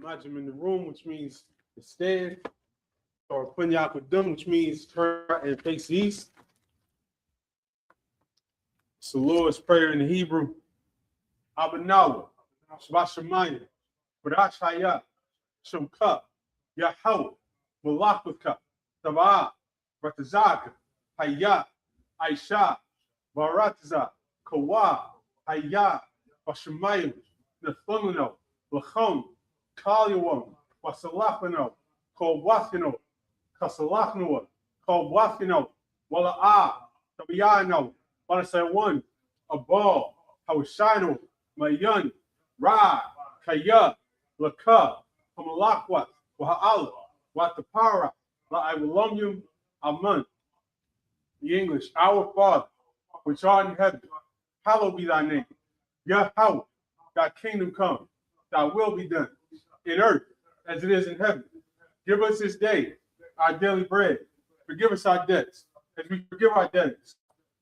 Imagine in the room, which means to stand, or Punyakudim, which means turn and face east. It's the Lord's Prayer in the Hebrew. Abanawa, Shabashamaya, Barashaya, Shumka, Yahweh, Malakuka, Taba, Ratazaka, Hayat, Aisha, Barataza, Kawa, Hayat, Bashamayim, Nathunano, Lachum, Kalyawam, Wasalafano, Kowafino, Kasalachnoa, Kowafino, Wala'a, Tabiano, Walasawan, Abal, Hawashino, Mayan, Ra, Kaya, Laka, Kamalakwat, Waha'ala, Watapara, La'awilamyum, Aman. The English, our Father, which art in heaven, hallowed be thy name. Yahweh, thy kingdom come, thy will be done, in earth as it is in heaven. Give us this day our daily bread. Forgive us our debts, as we forgive our debtors.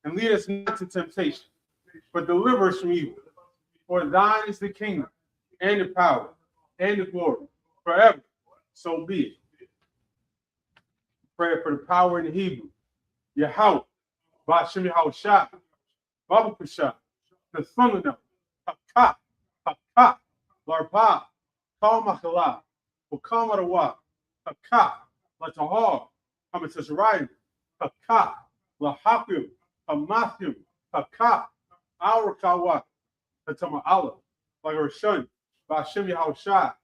And lead us not to temptation, but deliver us from evil. For thine is the kingdom, and the power, and the glory, forever. So be it. Prayer for the power in the Hebrew. Yahweh, Bashem Yahushua, Babu Kusha, Nathunana, Hakka, Hakka, Larpa, Kalmakala, Wakamarawa, Hakka, Latahar, Hamatazariah, Hakka, Lahaku, Hamathu, Hakka, Aurakawa, Hatama Allah, like our son, Bashem Yahushua,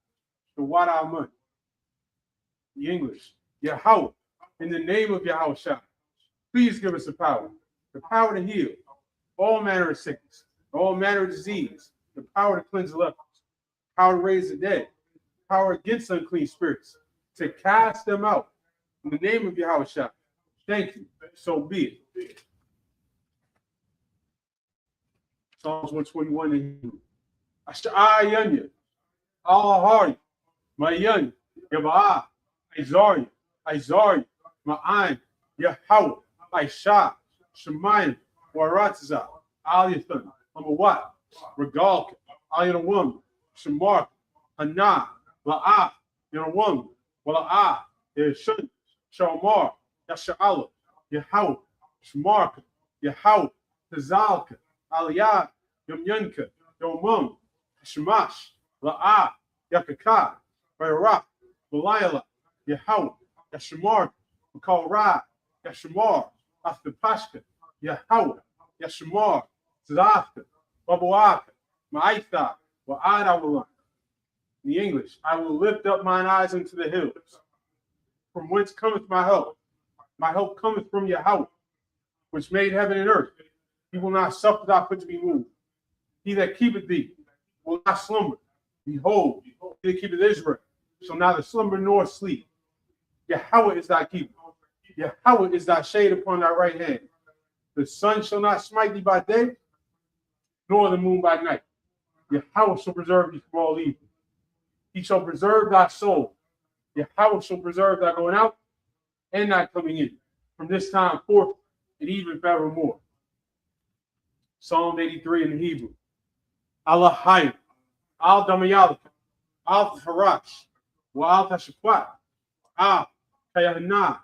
the Wada Amun. The English, Yahweh, in the name of Yahushua, please give us the power to heal all manner of sickness, all manner of disease, the power to cleanse the lepers, power to raise the dead, power against unclean spirits, to cast them out in the name of Yahushua. Thank you. So be it. Psalms 121 in Hebrew. Ash'ayanya, Al-Hari, Mayan, Yabaa, Izari, Ma'an, Yahweh, Aisha, Shemayim, Waratza, Aliyathan, Amawat, Regalka, Aliyawum, Shemar, Hana, La'af, Yanawum, Wala'ah, Yeshun, Shamar, Yasha'ala, Yahweh, Shemarka, Yahweh, Tazalka, Aliyah, Yamyanka, Yomum, Shemash, La'ah, Yakaka, Bayrak, Malayala, Yahweh, Yashamar, Makal Ra, Yashamar, Aftapashka, Yahweh, Yashamar, Tzadaka, Babuaka, Ma'aitha, Wa'adawalam. In the English, I will lift up mine eyes unto the hills. From whence cometh my help? My help cometh from Yahweh, which made heaven and earth. He will not suffer thy foot to be moved. He that keepeth thee will not slumber. Behold, he that keepeth Israel shall neither slumber nor sleep. Yahweh is thy keeper. Yahweh is thy shade upon thy right hand. The sun shall not smite thee by day, nor the moon by night. Yahweh shall preserve thee from all evil. He shall preserve thy soul. Yahweh shall preserve thy going out and thy coming in, from this time forth and even forevermore. Psalm 83 in the Hebrew. Allahayim, Al Damayalika, Al Harash, Wa Al Tashakwat, Al Kayahana,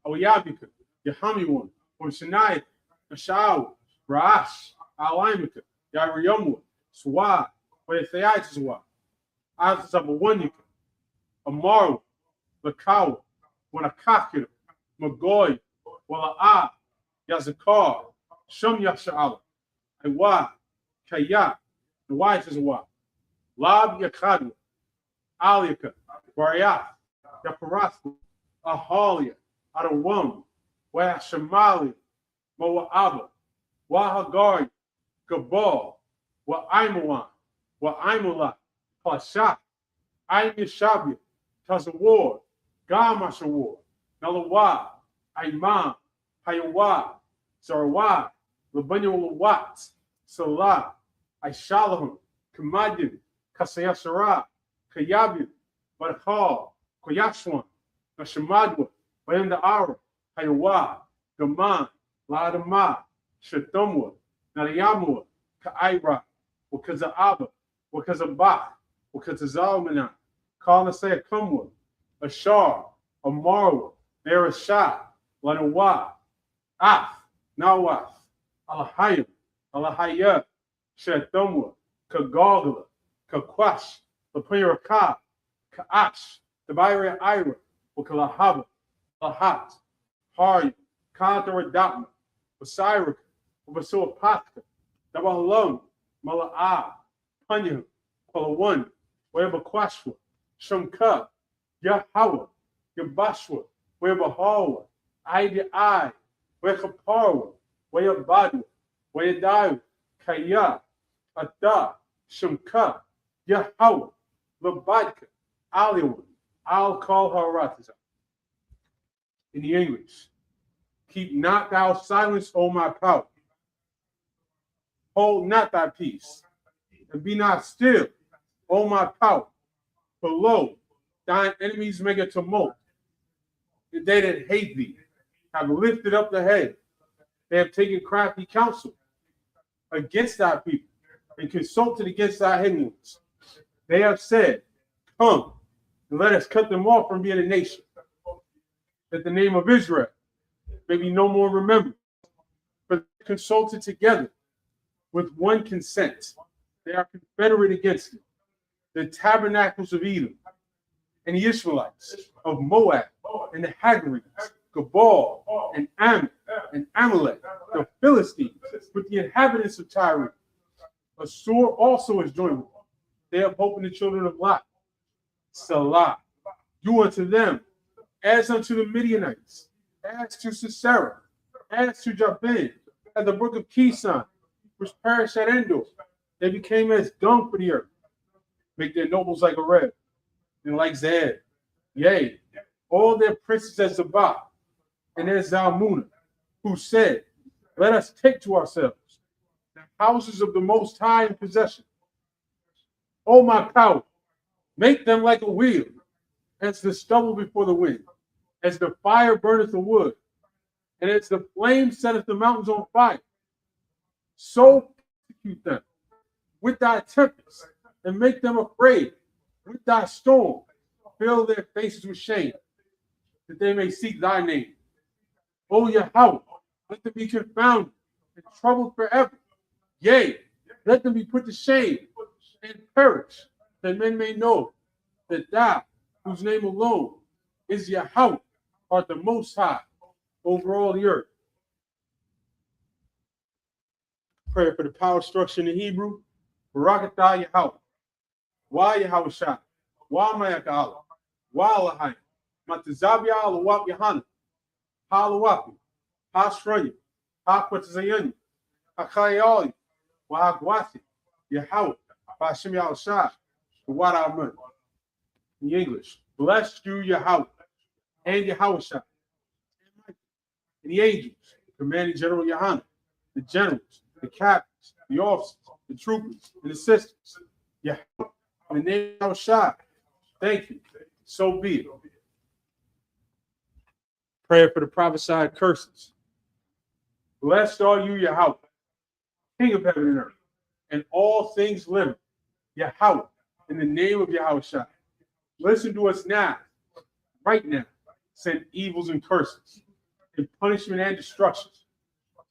Awayabika, Yahamiwan, or Sinai, Ashau, Raash, Alaimika, Yariyamwa, Swa, Wayathayatizwa, Azabawanika, Amaru, Lakawa, Wanakakira, Magoy, Wala'a, Yazakar, Shum Yasha'ala, Iwa, Kaya, the wife is Wa, Lab Yakadwa, Alika, Variath, Yaparathwa, Ahalia, Adawam, Washamalia, Moa'aba, Wahagari, Gabal, Wa'aimawan, Wa'aimala, Pashat, Aim Yashabia, Tazawar, Gamashawar, Nalawa, Aiman, Hayawa, Zarwa, Labanulawat, Salah, Aishalahum, Kamadin, Kasayasara, Kayabin, Badhal, Koyashwan, Nashamadwa, Bayanda Ara, Hayawa, Gaman, Ladama, Shatumwa, Nariyamua, Ka'ira, Wakaza'aba, Wakazabah, Wakazalmana, Kalasea Kumwa, Ashar, Amarwa, Berashah, Lanawa, Af, Nawaf, Alahayim, Alahayah, Shetumwa, Kagagala, Kakwash, Lapiraka, Kaash, Tabira Ira, Wakalahaba, Lahat, Hari, Kantaradapma, Basiraka, Basuapatka, Dabalum, Mala'a, Panya, Palawan, Webakwashwa, Shumka, Yahawa, Yabashwa, Webahawa, Ida I, Wekaparwa, Weyabadu, Weyadayu, Kaya, Ada, Shumka, Yahawa, Labadka, Aliwan, I'll call her Ratiza. In the English, keep not thou silence, O my power. Hold not thy peace, and be not still, O my power. For lo, thine enemies make a tumult. And they that hate thee have lifted up the head. They have taken crafty counsel against thy people, and consulted against thy hidden ones. They have said, come, and let us cut them off from being a nation, that the name of Israel may be no more remembered. But they consulted together with one consent. They are confederate against it. The tabernacles of Edom, and the Israelites of Moab, and the Hagarites, Gabal, and Ammon, and Amalek, the Philistines, with the inhabitants of Tyre. Assur also is joined with them. They have hope in the children of Lot. Salah, do unto them as unto the Midianites, as to Sisera, as to Jabin, at the brook of Kison, which perished at Endor. They became as dung for the earth. Make their nobles like a red, and like Zed. Yea, all their princes as Sabbath, and as Zalmunna, who said, let us take to ourselves the houses of the Most High in possession. O my power, make them like a wheel, as the stubble before the wind, as the fire burneth the wood, and as the flame setteth the mountains on fire. So persecute them with thy tempest, and make them afraid with thy storm. Fill their faces with shame, that they may seek thy name. O Yahweh, let them be confounded and troubled forever. Yea, let them be put to shame and perish, that men may know that thou, whose name alone is Yahweh, art the Most High over all the earth. Prayer for the power structure in the Hebrew. Barakatah Yahweh. Why Yahweh Shah? Why Mayaka'ala? Why Allahayim? Matazabia Alawap Yahana. Halawapi. Hashraya. Hakwatazayani. Hakayali. Wahagwati. Yahweh. Bashim Yahushah. What I meant. In English. Bless you, Yahweh. And Yahweh Shah. And the angels. Commanding General Yahana. The generals. The captains. The officers. The troopers. And the sisters. Yahweh. In the name of Shah. Thank you. So be it. Prayer for the prophesied curses. Blessed are you, Yahweh, King of heaven and earth, and all things living. Yahweh, in the name of Yahweh Shah. Listen to us now, right now. Send evils and curses, and punishment and destruction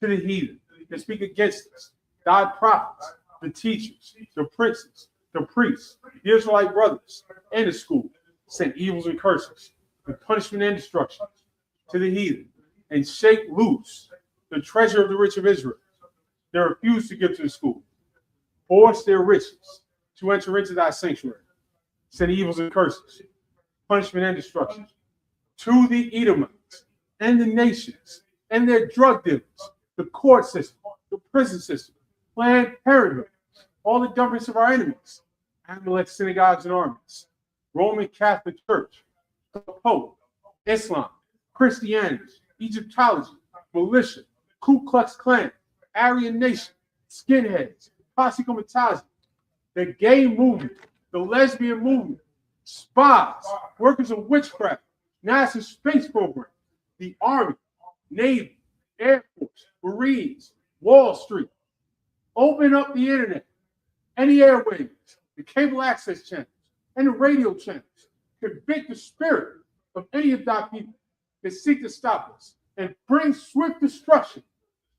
to the heathen that speak against us, thy prophets, the teachers, the princes, the priests, the Israelite brothers, and the school. Send evils and curses, and punishment and destruction to the heathen, and shake loose the treasure of the rich of Israel. They refuse to give to the school. Force their riches to enter into thy sanctuary. Send evils and curses, punishment and destruction to the Edomites and the nations and their drug dealers, the court system, the prison system, Planned Parenthood, all the governments of our enemies, Amalek synagogues and armies, Roman Catholic Church, the Pope, Islam, Christianity, Egyptology, militia, Ku Klux Klan, Aryan Nation, skinheads, Posse Comitazi, the gay movement, the lesbian movement, spies, workers of witchcraft, NASA space program, the Army, Navy, Air Force, Marines, Wall Street. Open up the internet, any airwaves, the cable access channels, and the radio channels. Convict the spirit of any of thy people that seek to stop us, and bring swift destruction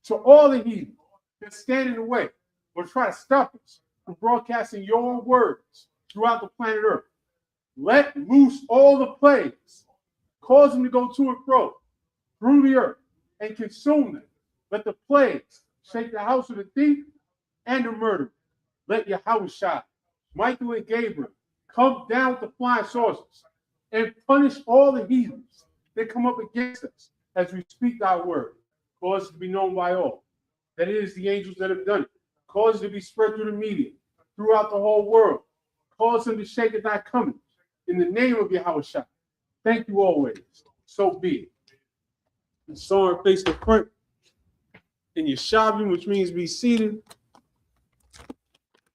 to all the heathen that stand in the way or try to stop us from broadcasting your words throughout the planet Earth. Let loose all the plagues, cause them to go to and fro through the earth and consume them. Let the plagues shake the house of the thief and the murderer. Let Yahushua, Michael, and Gabriel come down with the flying saucers and punish all the heathens that come up against us as we speak thy word. Cause it to be known by all that it is the angels that have done it. Cause it to be spread through the media, throughout the whole world. Cause them to shake at thy coming. In the name of Yahushua. Thank you always. So be it. And so face the front in your shavim, which means be seated.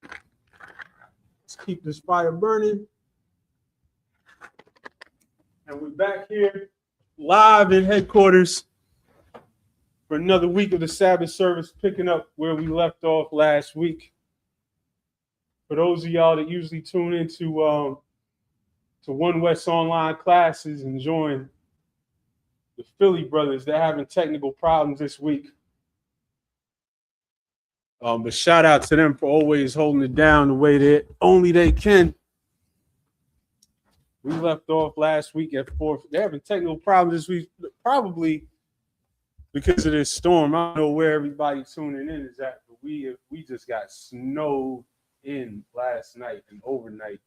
Let's keep this fire burning. And we're back here live in headquarters for another week of the Sabbath service, picking up where we left off last week. For those of y'all that usually tune into to One West online classes and join the Philly brothers, they're having technical problems this week. But shout out to them for always holding it down the way that only they can. We left off last week at 4. They're having technical problems this week, probably because of this storm. I don't know where everybody tuning in is at, but we just got snowed in last night and overnight.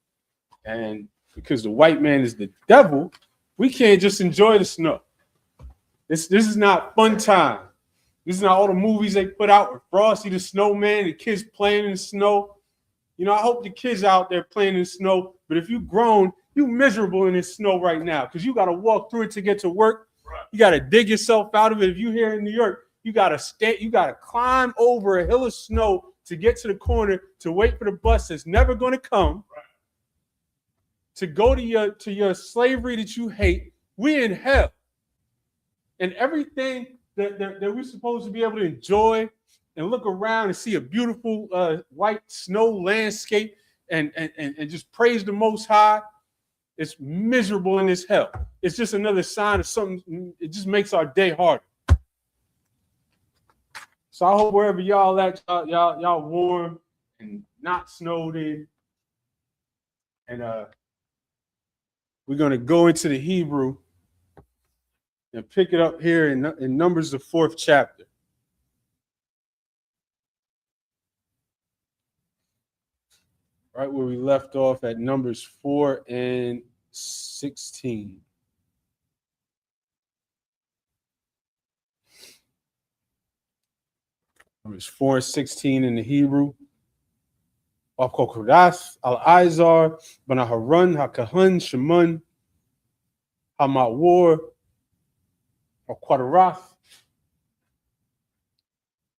And because the white man is the devil, we can't just enjoy the snow. This is not fun time. This is not all the movies they put out with Frosty the Snowman, the kids playing in the snow. You know, I hope the kids out there playing in the snow, but if you've grown, you're miserable in this snow right now because you got to walk through it to get to work. Right. You got to dig yourself out of it. If you're here in New York, you got to climb over a hill of snow to get to the corner to wait for the bus that's never going to come. Right. To go to your slavery that you hate. We're in hell. And everything that we're supposed to be able to enjoy and look around and see a beautiful white snow landscape and just praise the Most High, it's miserable in this hell. It's just another sign of something. It just makes our day harder. So I hope wherever y'all at, y'all warm and not snowed in. And we're going to go into the Hebrew and pick it up here in Numbers, the 4th chapter. Right where we left off at Numbers 4 and 16. Numbers 4 and 16 in the Hebrew. Al-Kokoras, Al-Izar, Banaharan, HaKahan, Shemun, Hamawar, Al-Quadarath,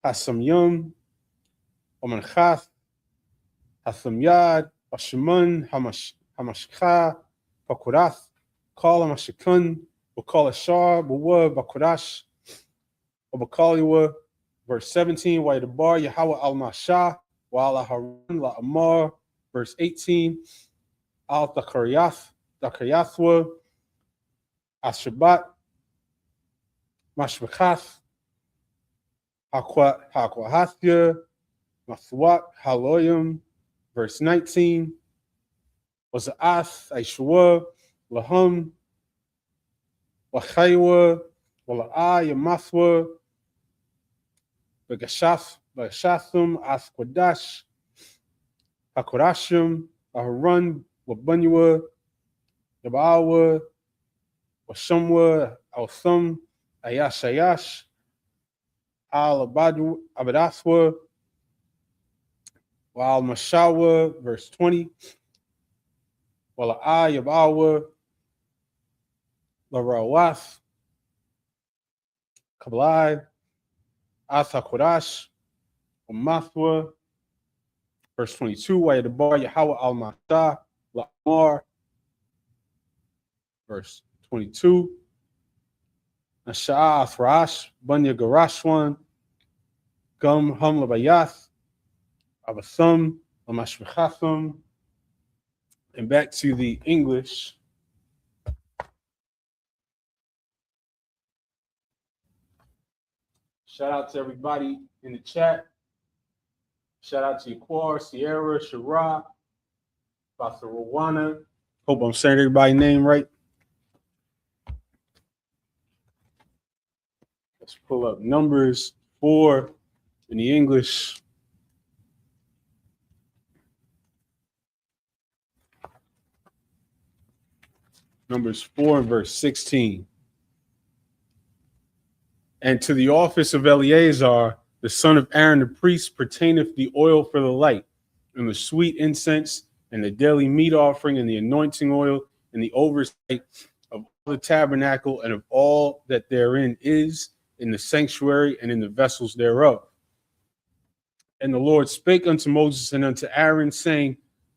Hasamyum, Omanchath, Hasamyad, Hashemun, Hamashcha, Pakurath, Kal Hamashikun, Bakal Ashar, Bawa, Bakurash, Obakaliwa, verse 17, Waidabar, Yahweh al-Mashah, Wa'ala Harun, La'amar, verse 18, Al-Dakariyathwa, Ashabat, Mashmachath, Hakwahathya, Maswat, Haloyim, verse 19, Waza'ath, Aishwa, Lahum, Wachaywa, Wala'a, Yamathwa, Bagashathum, Asquadash, Hakorashim, Aharon, Wabanywa, Yabawa, Washamwa, Althum, Ayashayash, Al Abadaswa, Wal Mashawa, verse 20, Wala'a, Yabawa, Larawath, Kablai, Athakodash, Umathwa, verse 22, Wayadabar, Yahweh al-Mashah, La'amar, verse 22, Nasha'a Athrash, Bunya Garashwan, Gum Hum Labayath, Abathum, Lamashmechathum, And back to the English. Shout out to everybody in the chat. Shout out to Yaquar, Sierra, Shara, Pastor Rowana. Hope I'm saying everybody's name right. Let's pull up Numbers 4 in the English. Numbers 4 and verse 16. And to the office of Eleazar, the son of Aaron the priest, pertaineth the oil for the light, and the sweet incense, and the daily meat offering, and the anointing oil, and the oversight of all the tabernacle, and of all that therein is, in the sanctuary, and in the vessels thereof. And the Lord spake unto Moses and unto Aaron, saying,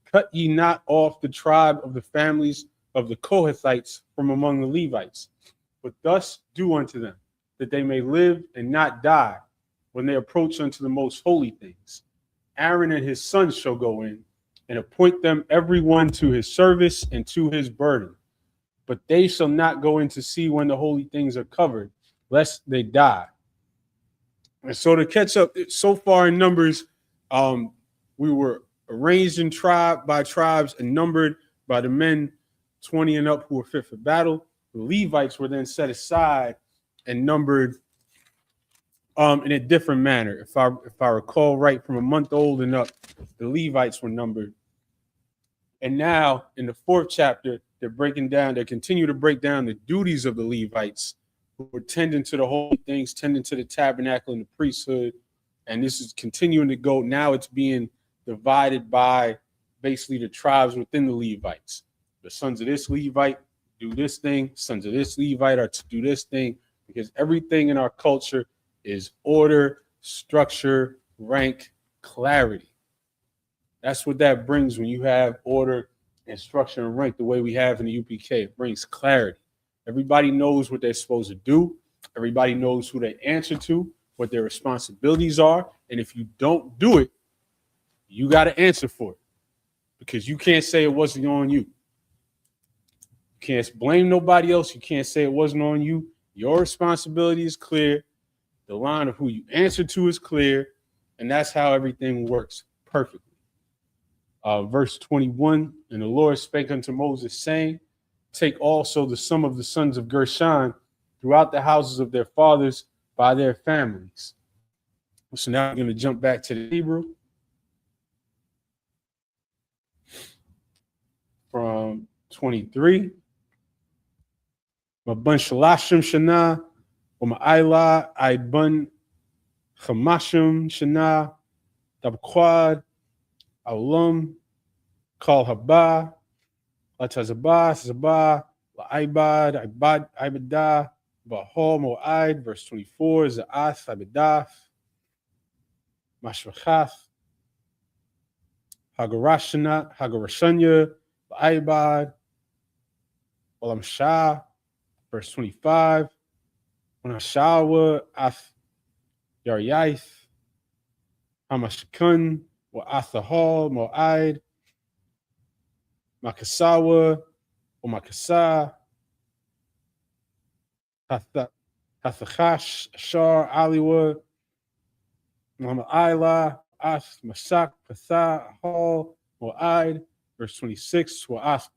Cut ye not off the tribe of the families of the Kohathites from among the Levites, but thus do unto them, that they may live and not die when they approach unto the most holy things. Aaron and his sons shall go in, and appoint them every one to his service and to his burden. But they shall not go in to see when the holy things are covered, lest they die. And so to catch up, so far in Numbers, we were arranged in tribe by tribes and numbered by the men 20 and up who were fit for battle. The Levites were then set aside and numbered in a different manner. If I recall right, from a month old and up, the Levites were numbered. And now in the 4th chapter, they continue to break down the duties of the Levites, who were tending to the holy things, tending to the tabernacle and the priesthood. And this is continuing to go. Now it's being divided by basically the tribes within the Levites. The sons of this Levite do this thing. Sons of this Levite are to do this thing, because everything in our culture is order, structure, rank, clarity. That's what that brings when you have order and structure and rank the way we have in the UPK. It brings clarity. Everybody knows what they're supposed to do. Everybody knows who they answer to, what their responsibilities are. And if you don't do it, you got to answer for it, because you can't say it wasn't on you. You can't blame nobody else. You can't say it wasn't on you. Your responsibility is clear. The line of who you answer to is clear. And that's how everything works perfectly. Verse 21, and the Lord spake unto Moses, saying, Take also the sum of the sons of Gershon throughout the houses of their fathers by their families. So now we're going to jump back to the Hebrew. From 23. Mabun shalashim shana, Ma'ila Aibun Chamashim shana, Tabquad, Aulam, Kal Haba, Latazabah, Zabah, La'ibad, Ibadah, Bahol Mo'id, verse 24, Za'ath, Ibadaf, Mashvachath, Hagarashanya, La'ibad, Olam Shah, verse 25, Unashawa, Ath Yaryaith, Hamashikun, Wa'athahal, Mo'id, Makasawa, Omakasa, Hathachash, Ashar, Aliwa, Ma'ila, Ath, Masak, Patha, Hal, Mo'id, verse 26, Wa'ath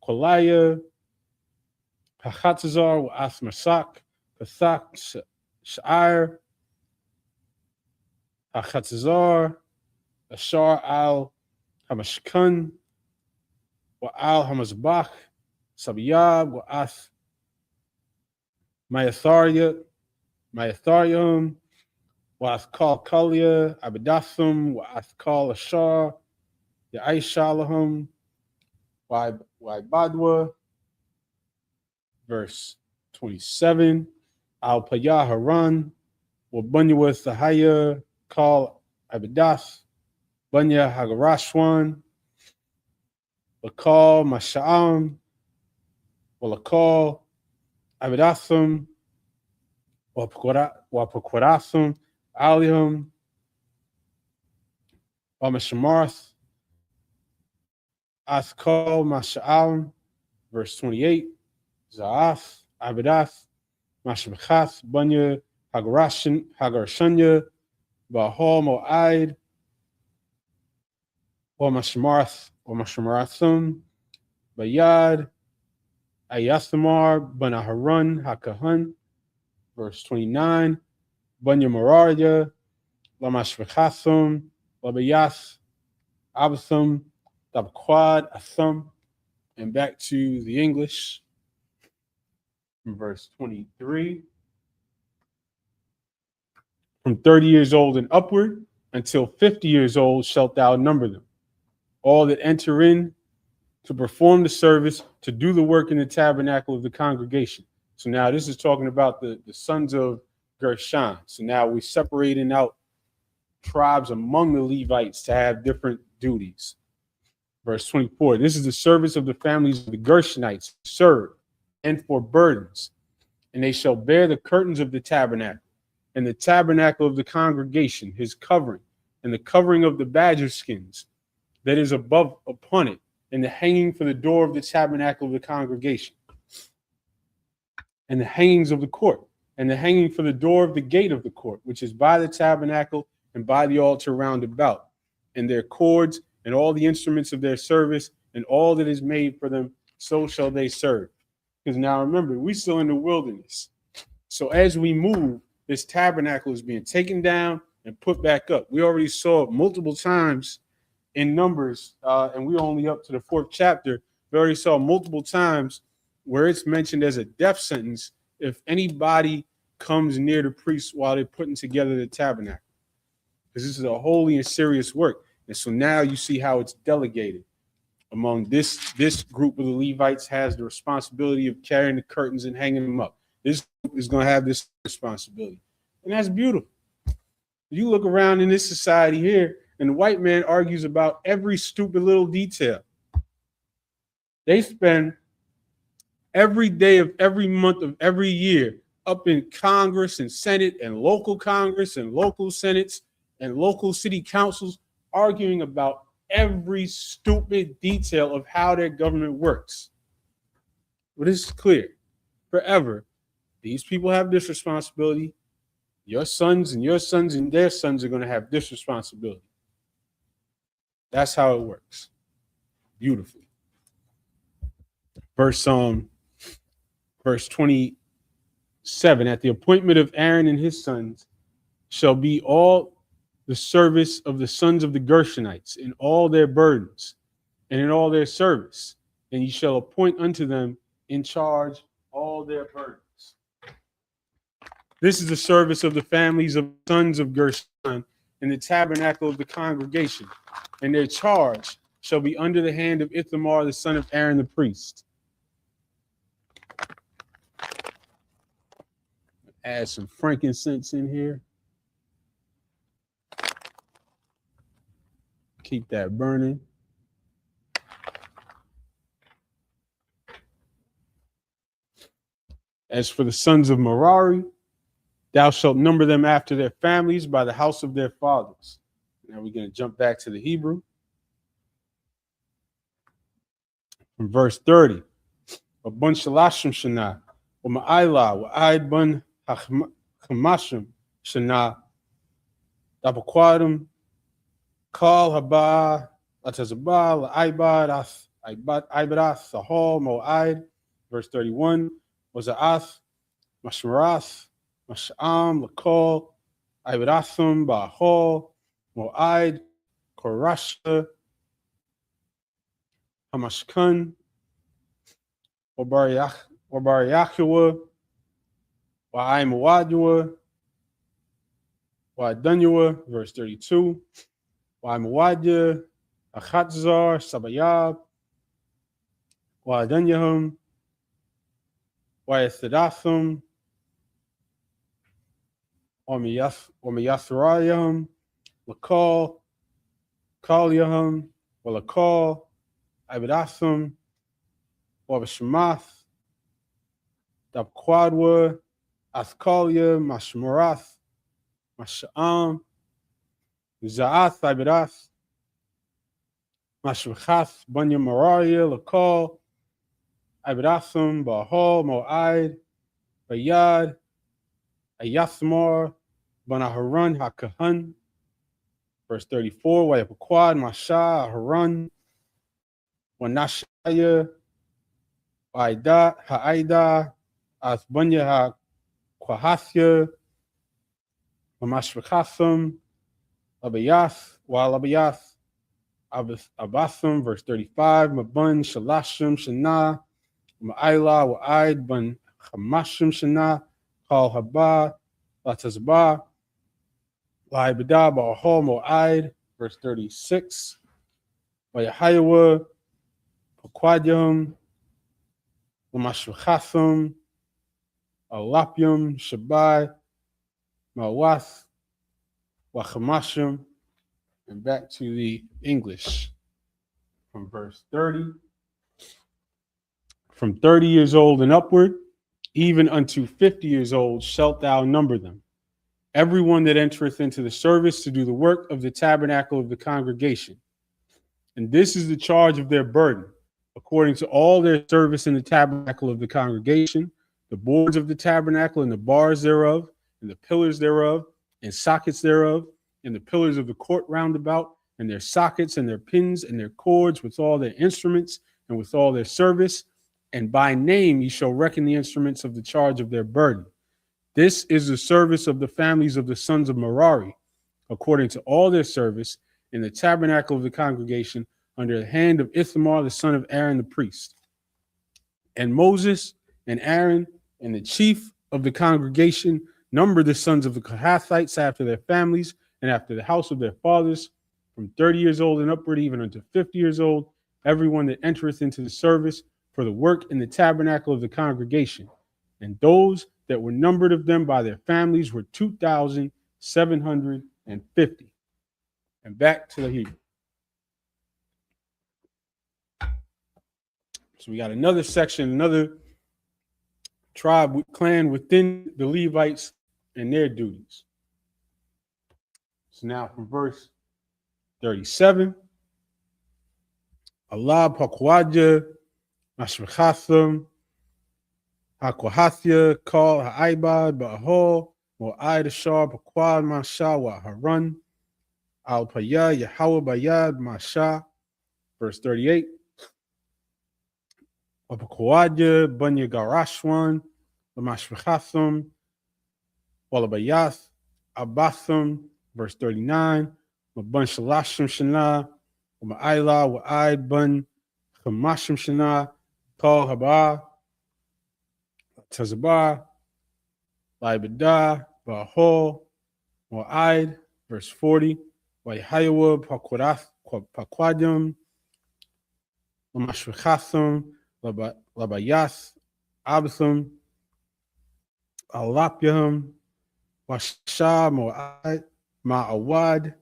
Kolaya, Hachatazar, Wa'ath Masak, Pathak, Sha'ir, Hachatazar, Ashar al Hamashkun, Wa'al Hamazbach, Sabiyab, Wa'ath Mayatharium, Wa'ath Kal Kalia, Abadathum, Wa'ath Kal Ashar, Ya'ishalahum, Wa'ibadwa, verse 27, Al Payah Haran, Wa'bunya Thahaya, Kal Abadath, Bunya Hagarashwan, Lakal Masha'am, Walakal Abadathum, Wapakwarathum, Alihum, Wamashamarth, Athkal Masha'am, verse 28. Za'ath, Abidath, Mashmachath, Bunya, Hagarshanya, Bahal Mo'aid, or Mashmarathum, Bayad, Ayathamar, Banaharun, Hakahan, verse 29. Bunya Moraria, Lamashvachathum, Labayath, Abathum, Dabquad, Athum, and back to the English, from verse 23. From 30 years old and upward, until 50 years old shalt thou number them. All that enter in to perform the service, to do the work in the tabernacle of the congregation. So now this is talking about the sons of Gershon. So now we're separating out tribes among the Levites to have different duties. Verse 24, this is the service of the families of the Gershonites, serve, and for burdens. And they shall bear the curtains of the tabernacle, and the tabernacle of the congregation, his covering, and the covering of the badger skins that is above upon it, and the hanging for the door of the tabernacle of the congregation, and the hangings of the court, and the hanging for the door of the gate of the court, which is by the tabernacle and by the altar round about, and their cords, and all the instruments of their service, and all that is made for them, so shall they serve. Because now remember, we're still in the wilderness. So as we move, this tabernacle is being taken down and put back up. We already saw it multiple times in Numbers, and we're only up to the 4th chapter. We already saw multiple times where it's mentioned as a death sentence if anybody comes near the priests while they're putting together the tabernacle. Because this is a holy and serious work. And so now you see how it's delegated among this group of the Levites has the responsibility of carrying the curtains and hanging them up. This group is going to have this responsibility. And that's beautiful. You look around in this society here, and the white man argues about every stupid little detail. They spend every day of every month of every year up in Congress and Senate and local Congress and local Senates and local city councils arguing about every stupid detail of how their government works. But it's clear, forever, these people have this responsibility. Your sons and their sons are going to have this responsibility. That's how it works. Beautifully. Verse 27, at the appointment of Aaron and his sons shall be all the service of the sons of the Gershonites in all their burdens and in all their service, and ye shall appoint unto them in charge all their burdens. This is the service of the families of sons of Gershon in the tabernacle of the congregation, and their charge shall be under the hand of Ithamar, the son of Aaron the priest. Add some frankincense in here. Keep that burning. As for the sons of Merari, thou shalt number them after their families by the house of their fathers. Now we're going to jump back to the Hebrew. From verse 30. Abun shalashim shana, u'ma'ayla, wa'aid bun hachmashim shana, dabakwadum, Kal haba atazabal aibad aibadath sahol mo'aid. Verse 31 was Ath Mashmarath Mash'am Lakol Aibadathum Bahol Mo'aid Korasha Hamashkun Wabariyachua Wa'aimawadua Wa'adanyua. Verse 32. Wa'amawadya, Achatzar, Sabayab, Wa'adanyahum, Wa'athadathum, Wa'mayathrayahum, Lakal, Kalyahum, Wa'lakal, Ibadathum, Wa'bashamath, Dabquadwa, Athkalia, Mashmarath, Masha'am, Za'ath Ibadath, Mashvachath, Bunya Moraria, Lakal, Abadatham, Bahal, Mo'aid, Bayad, Ayathmar, Banaharan, Hakahan. Verse 34, Wayapaquad, Masha, Haran, Wanashaya, Aida, Ha'aida, Asbunya, Haquahathya, Mamashvachatham, Abayath, Walabayath, Abatham, verse 35, Mabun, Shalashim, Shana, Ma'ila, Wa'id, Bun Hamashim, Shana, Kal Haba, Latazba, Laibada, Ba'ahol, Mo'id, verse 36, Wayahayawa, Paquadium, Lamashvachatham, Alapium, Shabai, Mawath, Wachamashim, and back to the English from verse 30. From 30 years old and upward, even unto 50 years old, shalt thou number them. Everyone that entereth into the service to do the work of the tabernacle of the congregation. And this is the charge of their burden, according to all their service in the tabernacle of the congregation, the boards of the tabernacle and the bars thereof, and the pillars thereof, and sockets thereof, and the pillars of the court round about, and their sockets and their pins and their cords, with all their instruments and with all their service. And by name ye shall reckon the instruments of the charge of their burden. This is the service of the families of the sons of Merari, according to all their service in the tabernacle of the congregation, under the hand of Ithamar the son of Aaron the priest. And Moses and Aaron and the chief of the congregation numbered the sons of the Kohathites after their families and after the house of their fathers, from 30 years old and upward, even unto 50 years old, everyone that entereth into the service for the work in the tabernacle of the congregation. And those that were numbered of them by their families were 2,750. And back to the Hebrew. So we got another section, another tribe, clan within the Levites and their duties. So now from verse 37, Allah Pakwadja, Mashvachatham, Haquahathya, Kal Ha'ibad, Ba'ahol, Mo'id Ashar, Paquad, Masha, Wa Haran, Al Paya, Yahweh Bayad, Masha. Verse 38, Paquadja, Bunya Garashwan, Lamashvachatham, Walabayath, Abatham. Verse 39, Mabun Shalashim Shana, Ma'ila, Wa'id, Bun Hamashim Shana, Kal Haba, Tazabah, Laibada, Bahol, Mo'id. Verse 40, Wayahayawa, Paquadim, Lamashvachatham, Labayath, Abatham, Alapiaham, Washa, Mo'id, Ma'awad,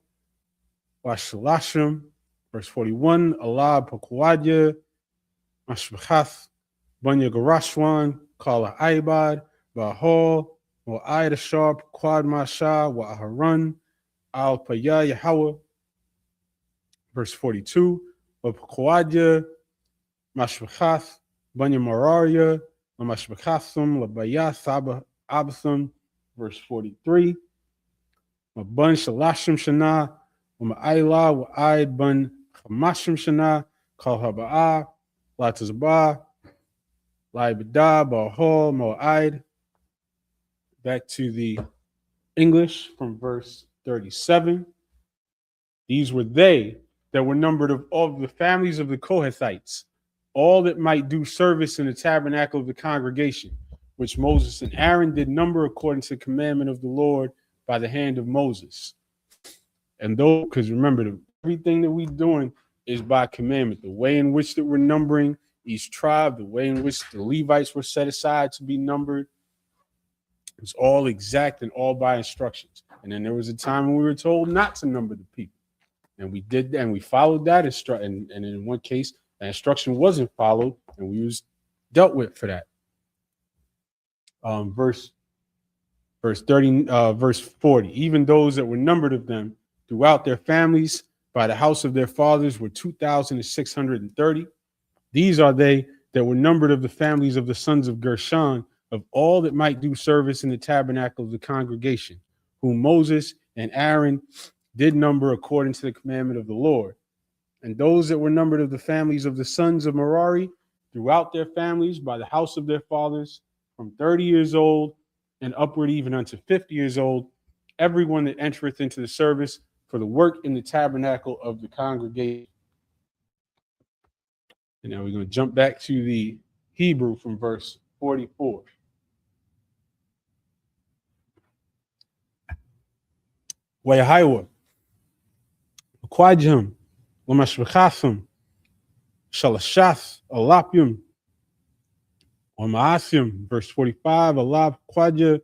Washalashim. Verse 41, Allah Pakwadya, Mashvachath, Bunya Garashwan, Kala Aibad, Bahol, Mo'id Ashar, Quad Masha, Wa Haran, Al Paya Yahweh. Verse 42, Pakwadya, Mashvachath, Bunya Moraria, Mashvachathum, Labayath, Abatham. Verse 43, Mabun Shalashim Shana, Ma'ila, Wa'id, Bun Hamashim Shana, Kal Haba'ah, Latazba, Laibada, Bahol, Mo'id. Back to the English from verse 37. These were they that were numbered of all the families of the Kohathites, all that might do service in the tabernacle of the congregation, which Moses and Aaron did number according to the commandment of the Lord by the hand of Moses. And though, because remember, everything that we're doing is by commandment. The way in which that we're numbering each tribe, the way in which the Levites were set aside to be numbered, it's all exact and all by instructions. And then there was a time when we were told not to number the people. And we did, and we followed that instruction. And in one case, the instruction wasn't followed, and we was dealt with for that. Verse 40, even those that were numbered of them throughout their families by the house of their fathers were 2,630. These are they that were numbered of the families of the sons of Gershon, of all that might do service in the tabernacle of the congregation, whom Moses and Aaron did number according to the commandment of the Lord. And those that were numbered of the families of the sons of Merari throughout their families by the house of their fathers, from 30 years old and upward even unto 50 years old, everyone that entereth into the service for the work in the tabernacle of the congregation. And now we're going to jump back to the Hebrew from verse 44. Wayahaiwa, Quadjum, Lamashvachasum, Shalashas, Alapium, Wamaasium, verse 45, Alab Quadja,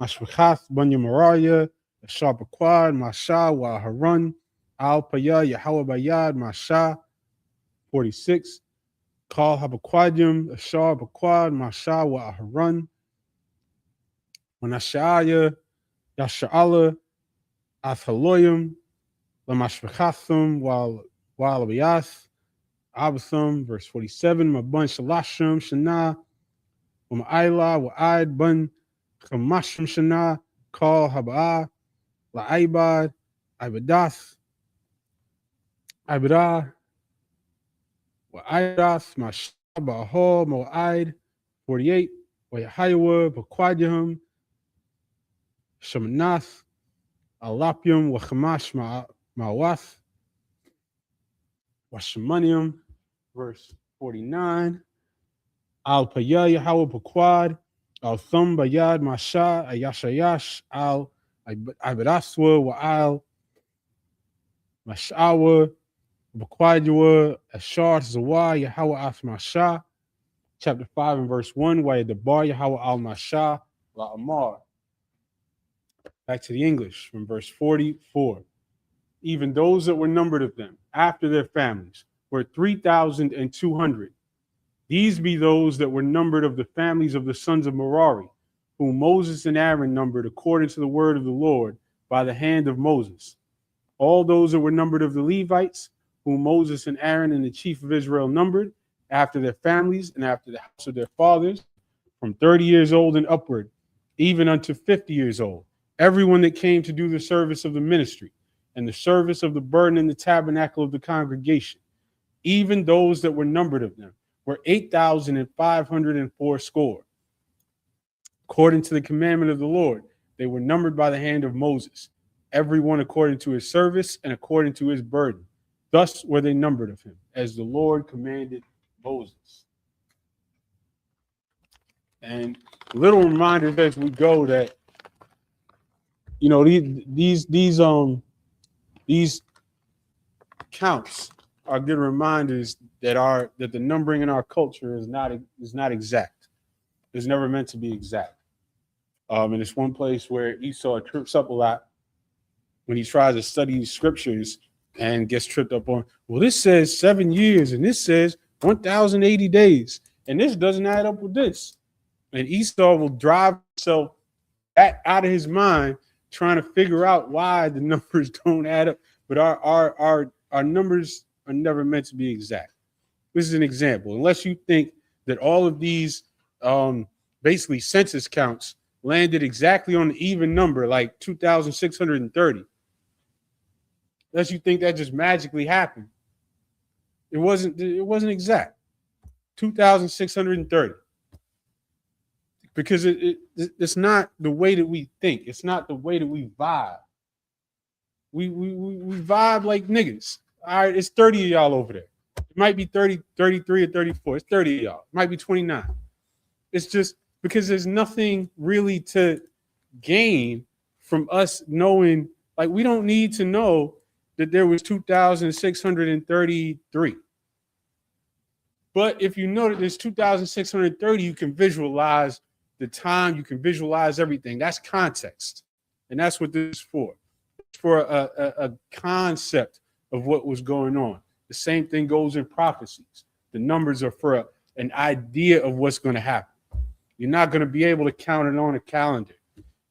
Mashvachas, Bunya Maraya, Shabaquad, Masha, Wa Harun, Al Paya, Yahweh Bayad, Masha, 46, Kal Habaquadium, Ashar Baquad, Masha, Wa Harun, Manashaya, Yasha'ala, Athaloyum, Lamashvachasum, Walabias, Abathum, verse 47, Mabun Shalashim, Shana, Ma'ila, Wa'id, Bun, Kamashim Shana, Kal Haba'ah, La'ibad, Ibadath, Ibadah, Wa'idas, Mashaba, Ahol, Mo'id, 48, Wayahayawa, Baquadjahum, Shamanath, Alapium, Wachamash, Ma'wath, Washamanium, verse 49, Al Paya, Yahweh, Baquad, Al Thum, Bayad, Masha, Ayashayash, Al Ibadaswa, Wa'al, Mashawa, Baquadua, Ashar, Zawah, Yahweh Af Masha, chapter 5 and verse 1, Wayadabar, Yahweh Al Masha, La Amar. Back to the English from verse 44. Even those that were numbered of them after their families were 3,200. These be those that were numbered of the families of the sons of Merari, whom Moses and Aaron numbered according to the word of the Lord by the hand of Moses. All those that were numbered of the Levites, whom Moses and Aaron and the chief of Israel numbered, after their families and after the house of their fathers, from 30 years old and upward, even unto 50 years old, everyone that came to do the service of the ministry and the service of the burden in the tabernacle of the congregation, even those that were numbered of them, were 8,504 score. According to the commandment of the Lord, they were numbered by the hand of Moses, everyone according to his service and according to his burden. Thus were they numbered of him, as the Lord commanded Moses. And little reminders as we go that, you know, these counts are good reminders that the numbering in our culture is not exact. It's never meant to be exact. And it's one place where Esau trips up a lot when he tries to study scriptures and gets tripped up on, well, this says 7 years and this says 1,080 days, and this doesn't add up with this. And Esau will drive himself out of his mind trying to figure out why the numbers don't add up. But our numbers are never meant to be exact. This is an example. Unless you think that all of these basically census counts landed exactly on the even number, like 2,630. Unless you think that just magically happened. It wasn't exact. 2,630. Because it's not the way that we think. It's not the way that we vibe. We vibe like niggas. All right, it's 30 of y'all over there. It might be 30, 33, or 34. It's 30 of y'all. It might be 29. It's just because there's nothing really to gain from us knowing. Like, we don't need to know that there was 2,633. But if you know that there's 2,630, you can visualize the time, you can visualize everything. That's context. And that's what this is for. It's for a concept of what was going on. The same thing goes in prophecies. The numbers are for an idea of what's going to happen. You're not going to be able to count it on a calendar.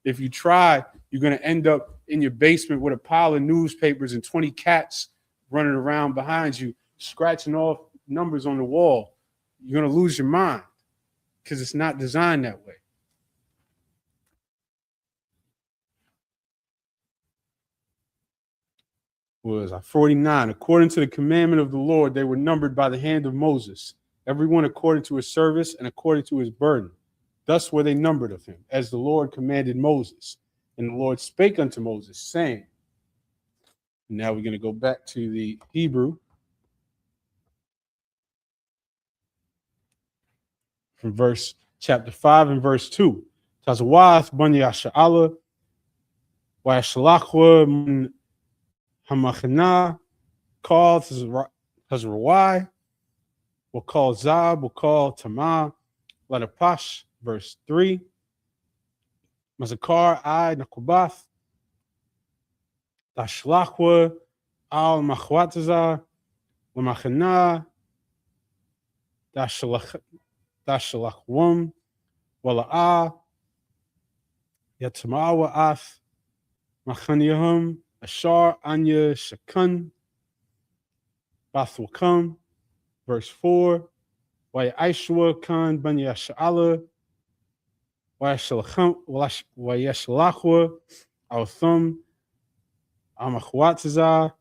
If you try, you're going to end up in your basement with a pile of newspapers and 20 cats running around behind you, scratching off numbers on the wall, you're going to lose your mind because it's not designed that way. Was 49. According to the commandment of the Lord, they were numbered by the hand of Moses, everyone according to his service and according to his burden. Thus were they numbered of him, as the Lord commanded Moses. And the Lord spake unto Moses, saying, now we're going to go back to the Hebrew from chapter 5 and verse 2. Tazawath ban yasha'ala wa yashalachwa mun hamachana call Tazrawai, we'll call Zab, we'll call Tamah, Ladapash, verse 3. Mazakar, I, Nakubath, Tashlachwa, Al Machwataza, Lamachana, Dashalachwum, Wala'ah, Yatamawa Ath, Machanyahum, Ashar, Anya, Shakun, Bathwakam, verse 4. Why Aishwa Khan Ban Yasha'ala, why Yashalachwa, Al Thum, Amachwataza,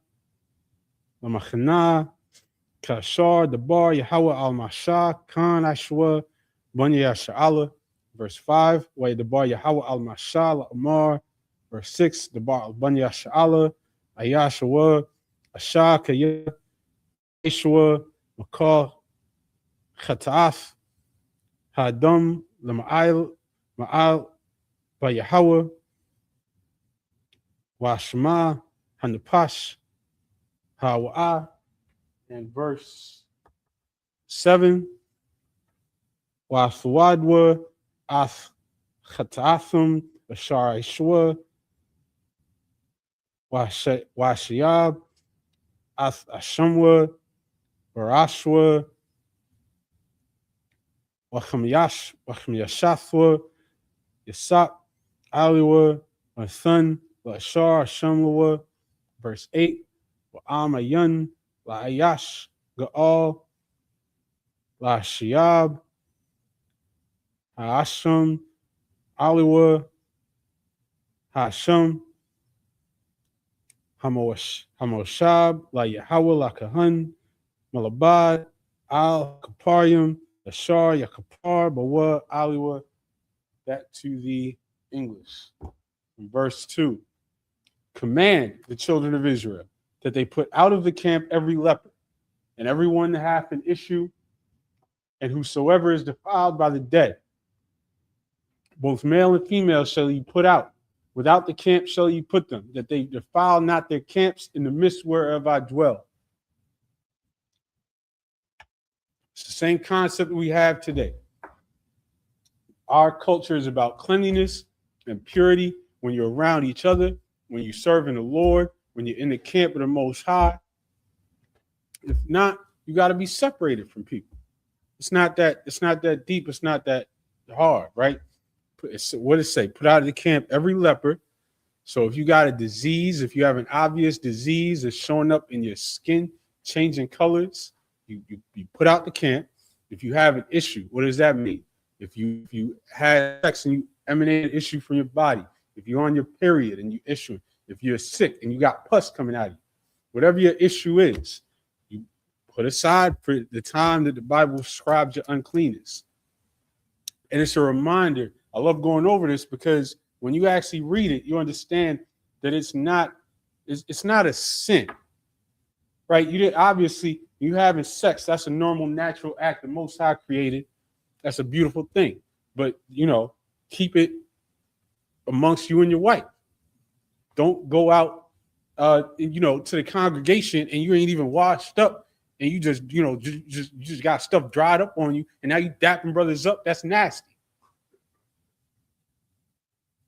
Lamachana, Kashar, Dabar, Yahweh Al Masha, Khan Aishwa, Ban Yasha'ala, verse 5. Why Dabar Yahweh Al Masha, Amar, verse 6. Dabar Ban Yasha'ala, Ayashawa, Asha, Kaya, Aishwa, Makal, Chataf, Hadam, Lama'al, Ma'al, Bayahawa, Washma, Hanapash, Hawa'a, and verse 7. Wathwadwa, Ath Chatafum, Ashar Ishwa, Washiyab, Ath Ashamwa, Barashwa, Wachmiyashathwa, Yasap, Aliwa, Lathan, Lashar, Shamlawa, verse 8. Wa'amayan, La'ayash, Ga'al, La'ashiyab, Ha'asham, Aliwa, Ha'asham, Hamoshab, La'yahawa, La'kahan, Malabad, Al Kaparium, Ashar, Yakapar, Bawa, Aliwa. Back to the English. In verse 2. Command the children of Israel that they put out of the camp every leper, and everyone that hath an issue, and whosoever is defiled by the dead. Both male and female shall ye put out. Without the camp shall ye put them, that they defile not their camps in the midst whereof I dwell. It's the same concept we have today. Our culture is about cleanliness and purity when you're around each other, when you're serving the Lord, when you're in the camp of the Most High. If not, you got to be separated from people. It's not that deep. It's not that hard, right? What does it say? Put out of the camp every leper. So if you got a disease, if you have an obvious disease that's showing up in your skin, changing colors, you put out the camp. If you have an issue, what does that mean? If you had sex and you emanate an issue from your body, if you're on your period and you issue, if you're sick and you got pus coming out of you, whatever your issue is, you put aside for the time that the Bible describes your uncleanness. And it's a reminder. I love going over this because when you actually read it, you understand that it's not a sin, right? You having sex, that's a normal, natural act the Most High created. That's a beautiful thing. But, keep it amongst you and your wife. Don't go out, to the congregation and you ain't even washed up and you just got stuff dried up on you and now you dapping brothers up. That's nasty.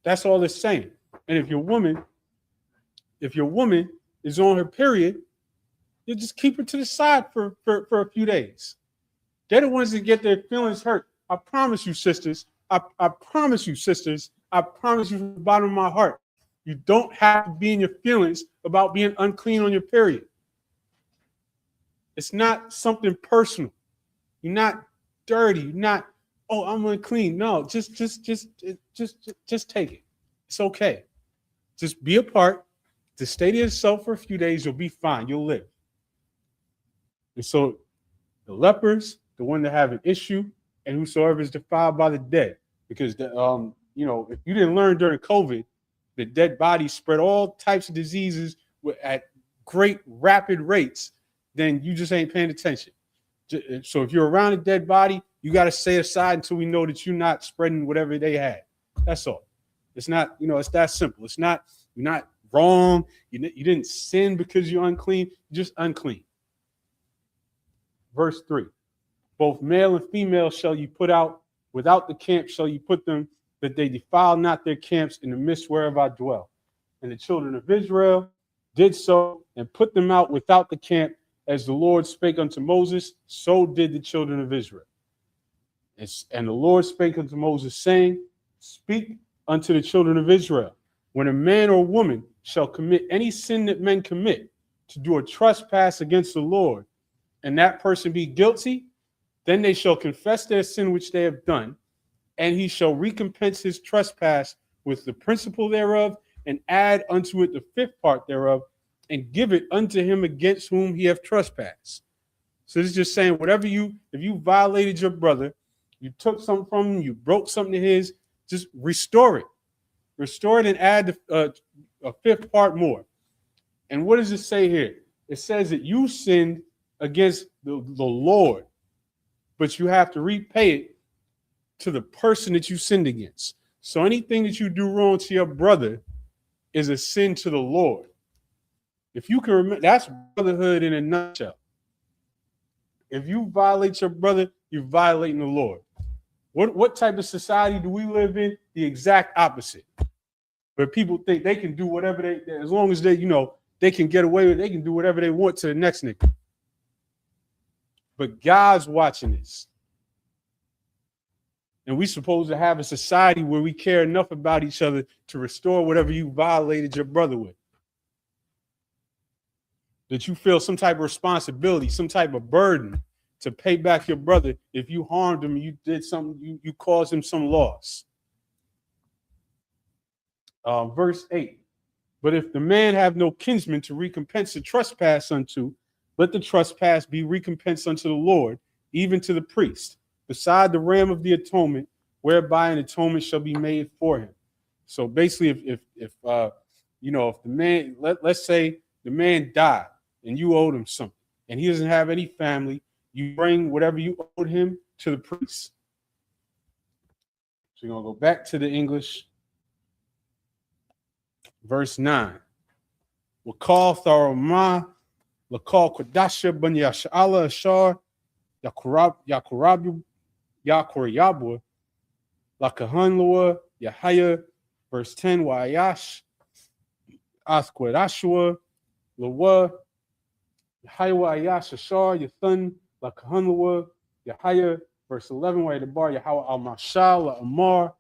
That's all it's saying. And if your woman is on her period, you just keep her to the side for a few days. They're the ones that get their feelings hurt. I promise you, sisters. I promise you, sisters. I promise you from the bottom of my heart. You don't have to be in your feelings about being unclean on your period. It's not something personal. You're not dirty. You're not, oh, I'm unclean. No, just take it. It's okay. Just be apart. Just stay to yourself for a few days. You'll be fine. You'll live. And so the lepers, the one that have an issue, and whosoever is defiled by the dead, because if you didn't learn during COVID, the dead bodies spread all types of diseases at great rapid rates. Then you just ain't paying attention. So if you're around a dead body, you got to stay aside until we know that you're not spreading whatever they had. That's all. It's not, it's that simple. It's not, you're not wrong. You didn't sin because you're unclean. You're just unclean. Verse 3, both male and female shall you put out, without the camp shall you put them, that they defile not their camps in the midst whereof I dwell. And the children of Israel did so and put them out without the camp, as the Lord spake unto Moses, so did the children of Israel. And the Lord spake unto Moses, saying, speak unto the children of Israel, when a man or woman shall commit any sin that men commit, to do a trespass against the Lord, and that person be guilty, then they shall confess their sin which they have done, and he shall recompense his trespass with the principal thereof, and add unto it the fifth part thereof, and give it unto him against whom he hath trespassed. So this is just saying, if you violated your brother, you took something from him, you broke something to his, just restore it. Restore it and add a fifth part more. And what does it say here? It says that you sinned against the Lord, but you have to repay it to the person that you sinned against. So anything that you do wrong to your brother is a sin to the Lord. If you can remember, that's brotherhood in a nutshell. If you violate your brother, you're violating the Lord. What type of society do we live in? The exact opposite. Where people think they can do whatever as long as they can get away with it, they can do whatever they want to the next nigga. But God's watching this. And we're supposed to have a society where we care enough about each other to restore whatever you violated your brother with. That you feel some type of responsibility, some type of burden to pay back your brother if you harmed him, you did something, you caused him some loss. Verse 8, but if the man have no kinsman to recompense the trespass unto, let the trespass be recompensed unto the Lord, even to the priest, beside the ram of the atonement, whereby an atonement shall be made for him. So basically, if the man, let's say the man died and you owed him something, and he doesn't have any family, you bring whatever you owed him to the priest. So you're going to go back to the English. Verse 9. Wakal Tharama, Lakal Kodasha Ben Yash'ala Ashar, Yakurabu, Yakuryabu, Lakahan Yahaya, verse 10, Wayash, Asquadashua, Lawa, Yahaya Ayash Ashar, Yathan, Lakahan Yahaya, verse 11, Waydabar, Yahwa al Mashal, Amar,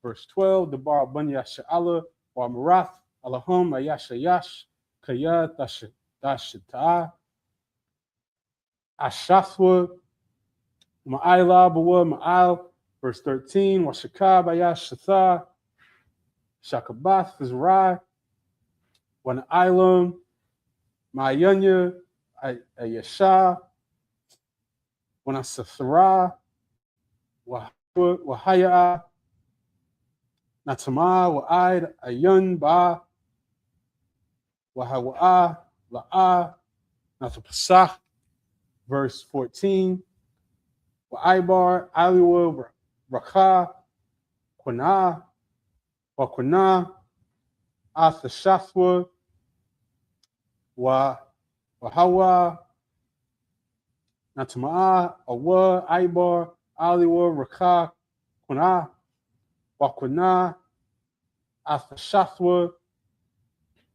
verse 12, the Bar Ben Yash'ala, or Marath, Alahum, Ayashayash, Kaya, Dashita, Ashaswa, Ma'ila, Bawa, Ma'al, verse 13, Washakab, Ayash, Shatha, Shakabath, Zrai, Wan Ilam, Mayanya, Ayasha, Wanasasara, Wahaya, Natama, Wa'id, Ayun, Ba, Wahawa, La'a, Natapasach, verse 14, Wa'ibar, Aliwa, Rakha, Quana, Wakuna, Athashaswa, Wahawa, Natama, Awa, Ibar, Aliwa, Rakha, Quana, Wakuna, Athashaswa,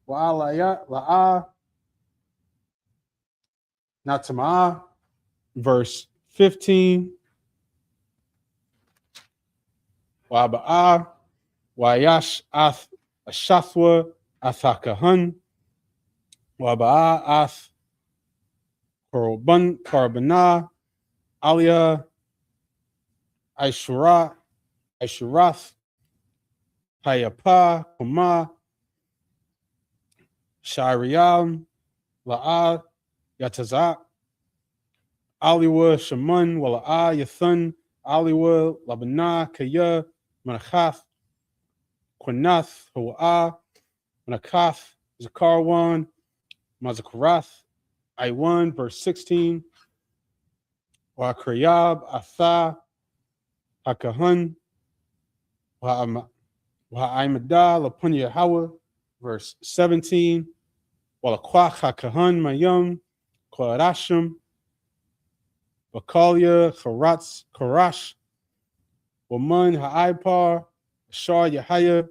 Wa'alaya, La'a, Natama, verse 15, Wa'ba'a, Wayash, Ath, Ashathwa Athakahan, Waba'a Ath Karbana, Alia Aishurath, Hayapa, Kuma, Shariam, La'a, Yatazak, Aliwa, Shaman, Wala'a, Yathun, Aliwa, Labana, Kaya, Manachath, Quinath, Hu'a, Manakath, Zakarwan, Mazakarath, I1, verse 16, Wa Kriyab, Atha, Hakahun, Wa Aimada, Lapunya Hawa, verse 17, Walakwach Hakahan Mayum, Kwarashim, Bakalia, Karash, Waman Ha'ipar, Shar Yahaya,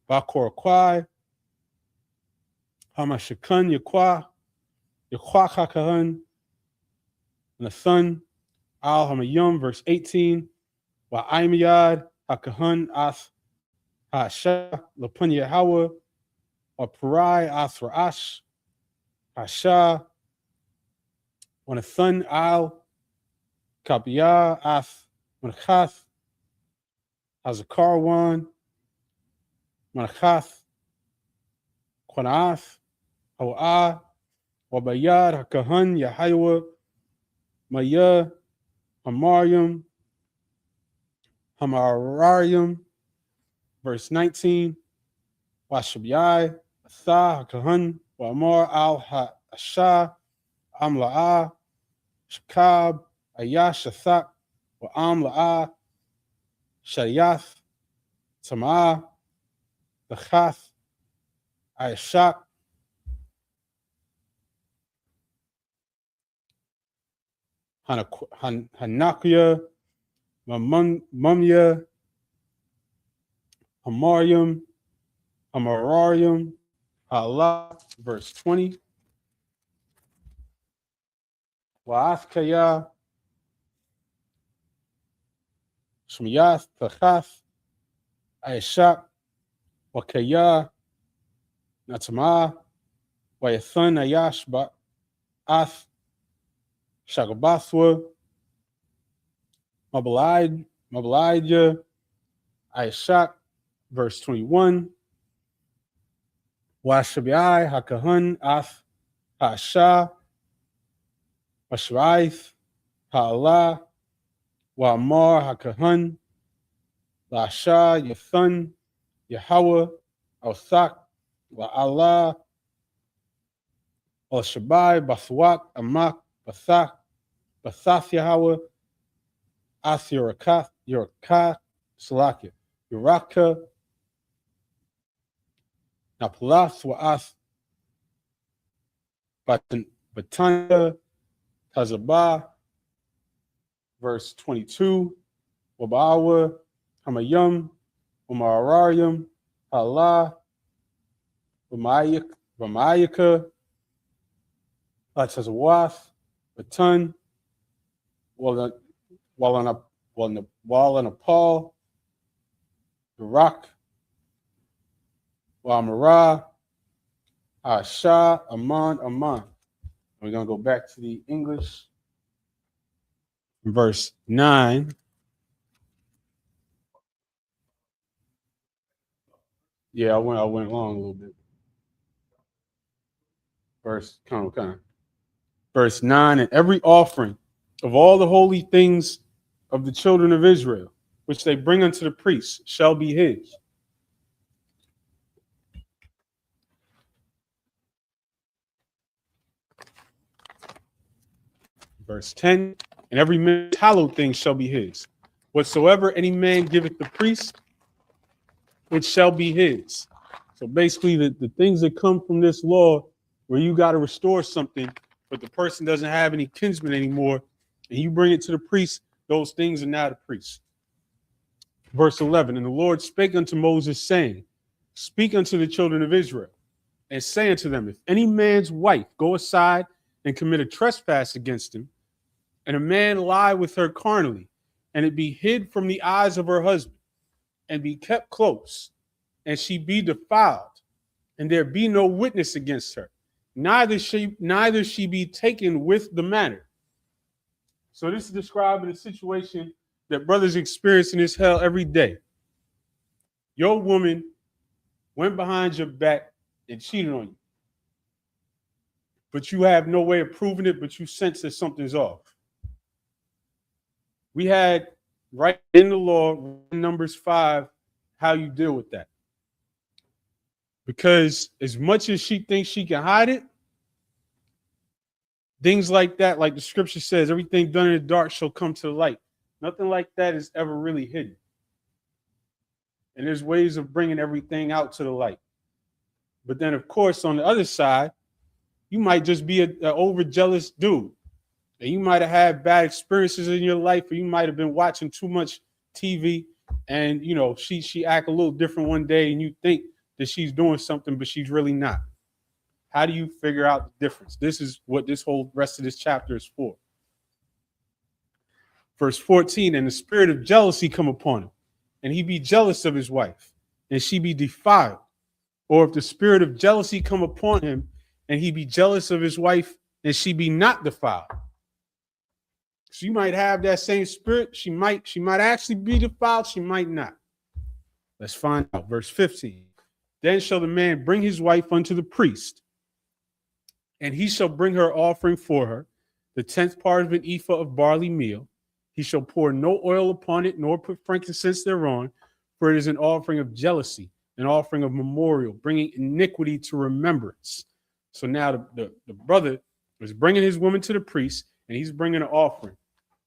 Bakurakwai, Hamashakun Yakwa Hakahan, Nathan, Al Hamayum, verse 18, Wa'aimiyad, Hakahan Ath, Hasha, Lapunya Hawa, Wapurai, Athrash, Hasha, Wanathan Al, Kapia, Ath, Manachath, Hazakarwan, Manachath, Quanath, Hawa, Wabayad, Hakahan, Yahaywa, Maya, Hamarium, Hamararium, verse 19, Washabiai, Atha, Hakahan, Wamar Al Hasha, Amla'a, Shakab, Ayash, Athak, Wa'am La'a, Shayath, Tamah, Lachath, Ayashak, Hanakia, Mumya, Hamarium, Hamararium, Allah, verse 20, Wa'athkaya, Shmiyath, Tachath, Ayashak, Wakaya, Natama, Wayathan, Ayash, Ba'ath, Shagabathwa, Mabalidja, Ayashak, verse 21, Washabai, Hakahun, Ath, Hasha, Washraith, Ha'ala, Wa'amar, Hakahun, Lasha, Yathun, Yahweh, Althak, La'ala, Al-Shabai, Bathwak, Amak, Bathath Yahweh, Ath Yurakath, Salakia, Uraka, Napalath, Wa'ath, Batanya, Tazabah, verse 22, Wabawa, Hamayum, Umararium, Allah, Ramayaka, Latzawath, Batun, Walanapal, Iraq, Wamara, Asha, Aman. We're going to go back to the English. Verse 9. Yeah, I went long a little bit. Verse 9, and every offering of all the holy things of the children of Israel, which they bring unto the priests, shall be his. Verse 10, and every man's hallowed thing shall be his. Whatsoever any man giveth the priest, it shall be his. So basically, the things that come from this law, where you got to restore something, but the person doesn't have any kinsman anymore, and you bring it to the priest, those things are now the priest. Verse 11, and the Lord spake unto Moses, saying, speak unto the children of Israel, and say unto them, if any man's wife go aside and commit a trespass against him, and a man lie with her carnally, and it be hid from the eyes of her husband, and be kept close, and she be defiled, and there be no witness against her, neither she be taken with the matter. So this is describing a situation that brothers experience in this hell every day. Your woman went behind your back and cheated on you, but you have no way of proving it, but you sense that something's off. We had right in the law, Numbers 5, how you deal with that. Because as much as she thinks she can hide it, things like that, like the scripture says, everything done in the dark shall come to the light. Nothing like that is ever really hidden. And there's ways of bringing everything out to the light. But then, of course, on the other side, you might just be an overjealous dude. And you might have had bad experiences in your life, or you might have been watching too much TV, and you know she act a little different one day, and you think that she's doing something, but she's really not. How do you figure out the difference? This is what this whole rest of this chapter is for. Verse 14, and the spirit of jealousy come upon him, and he be jealous of his wife, and she be defiled. Or if the spirit of jealousy come upon him, and he be jealous of his wife, and she be not defiled. So you might have that same spirit. She might actually be defiled. She might not. Let's find out. Verse 15. Then shall the man bring his wife unto the priest, and he shall bring her offering for her, the 10th part of an ephah of barley meal. He shall pour no oil upon it, nor put frankincense thereon, for it is an offering of jealousy, an offering of memorial, bringing iniquity to remembrance. So now the brother is bringing his woman to the priest, and he's bringing an offering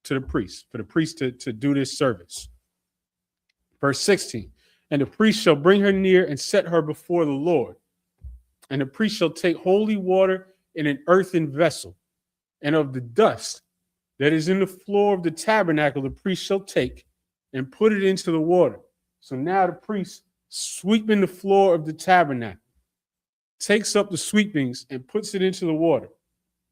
to the priest, for the priest to do this service. Verse 16, and the priest shall bring her near and set her before the Lord. And the priest shall take holy water in an earthen vessel, and of the dust that is in the floor of the tabernacle, the priest shall take and put it into the water. So now the priest sweeping the floor of the tabernacle, takes up the sweepings and puts it into the water.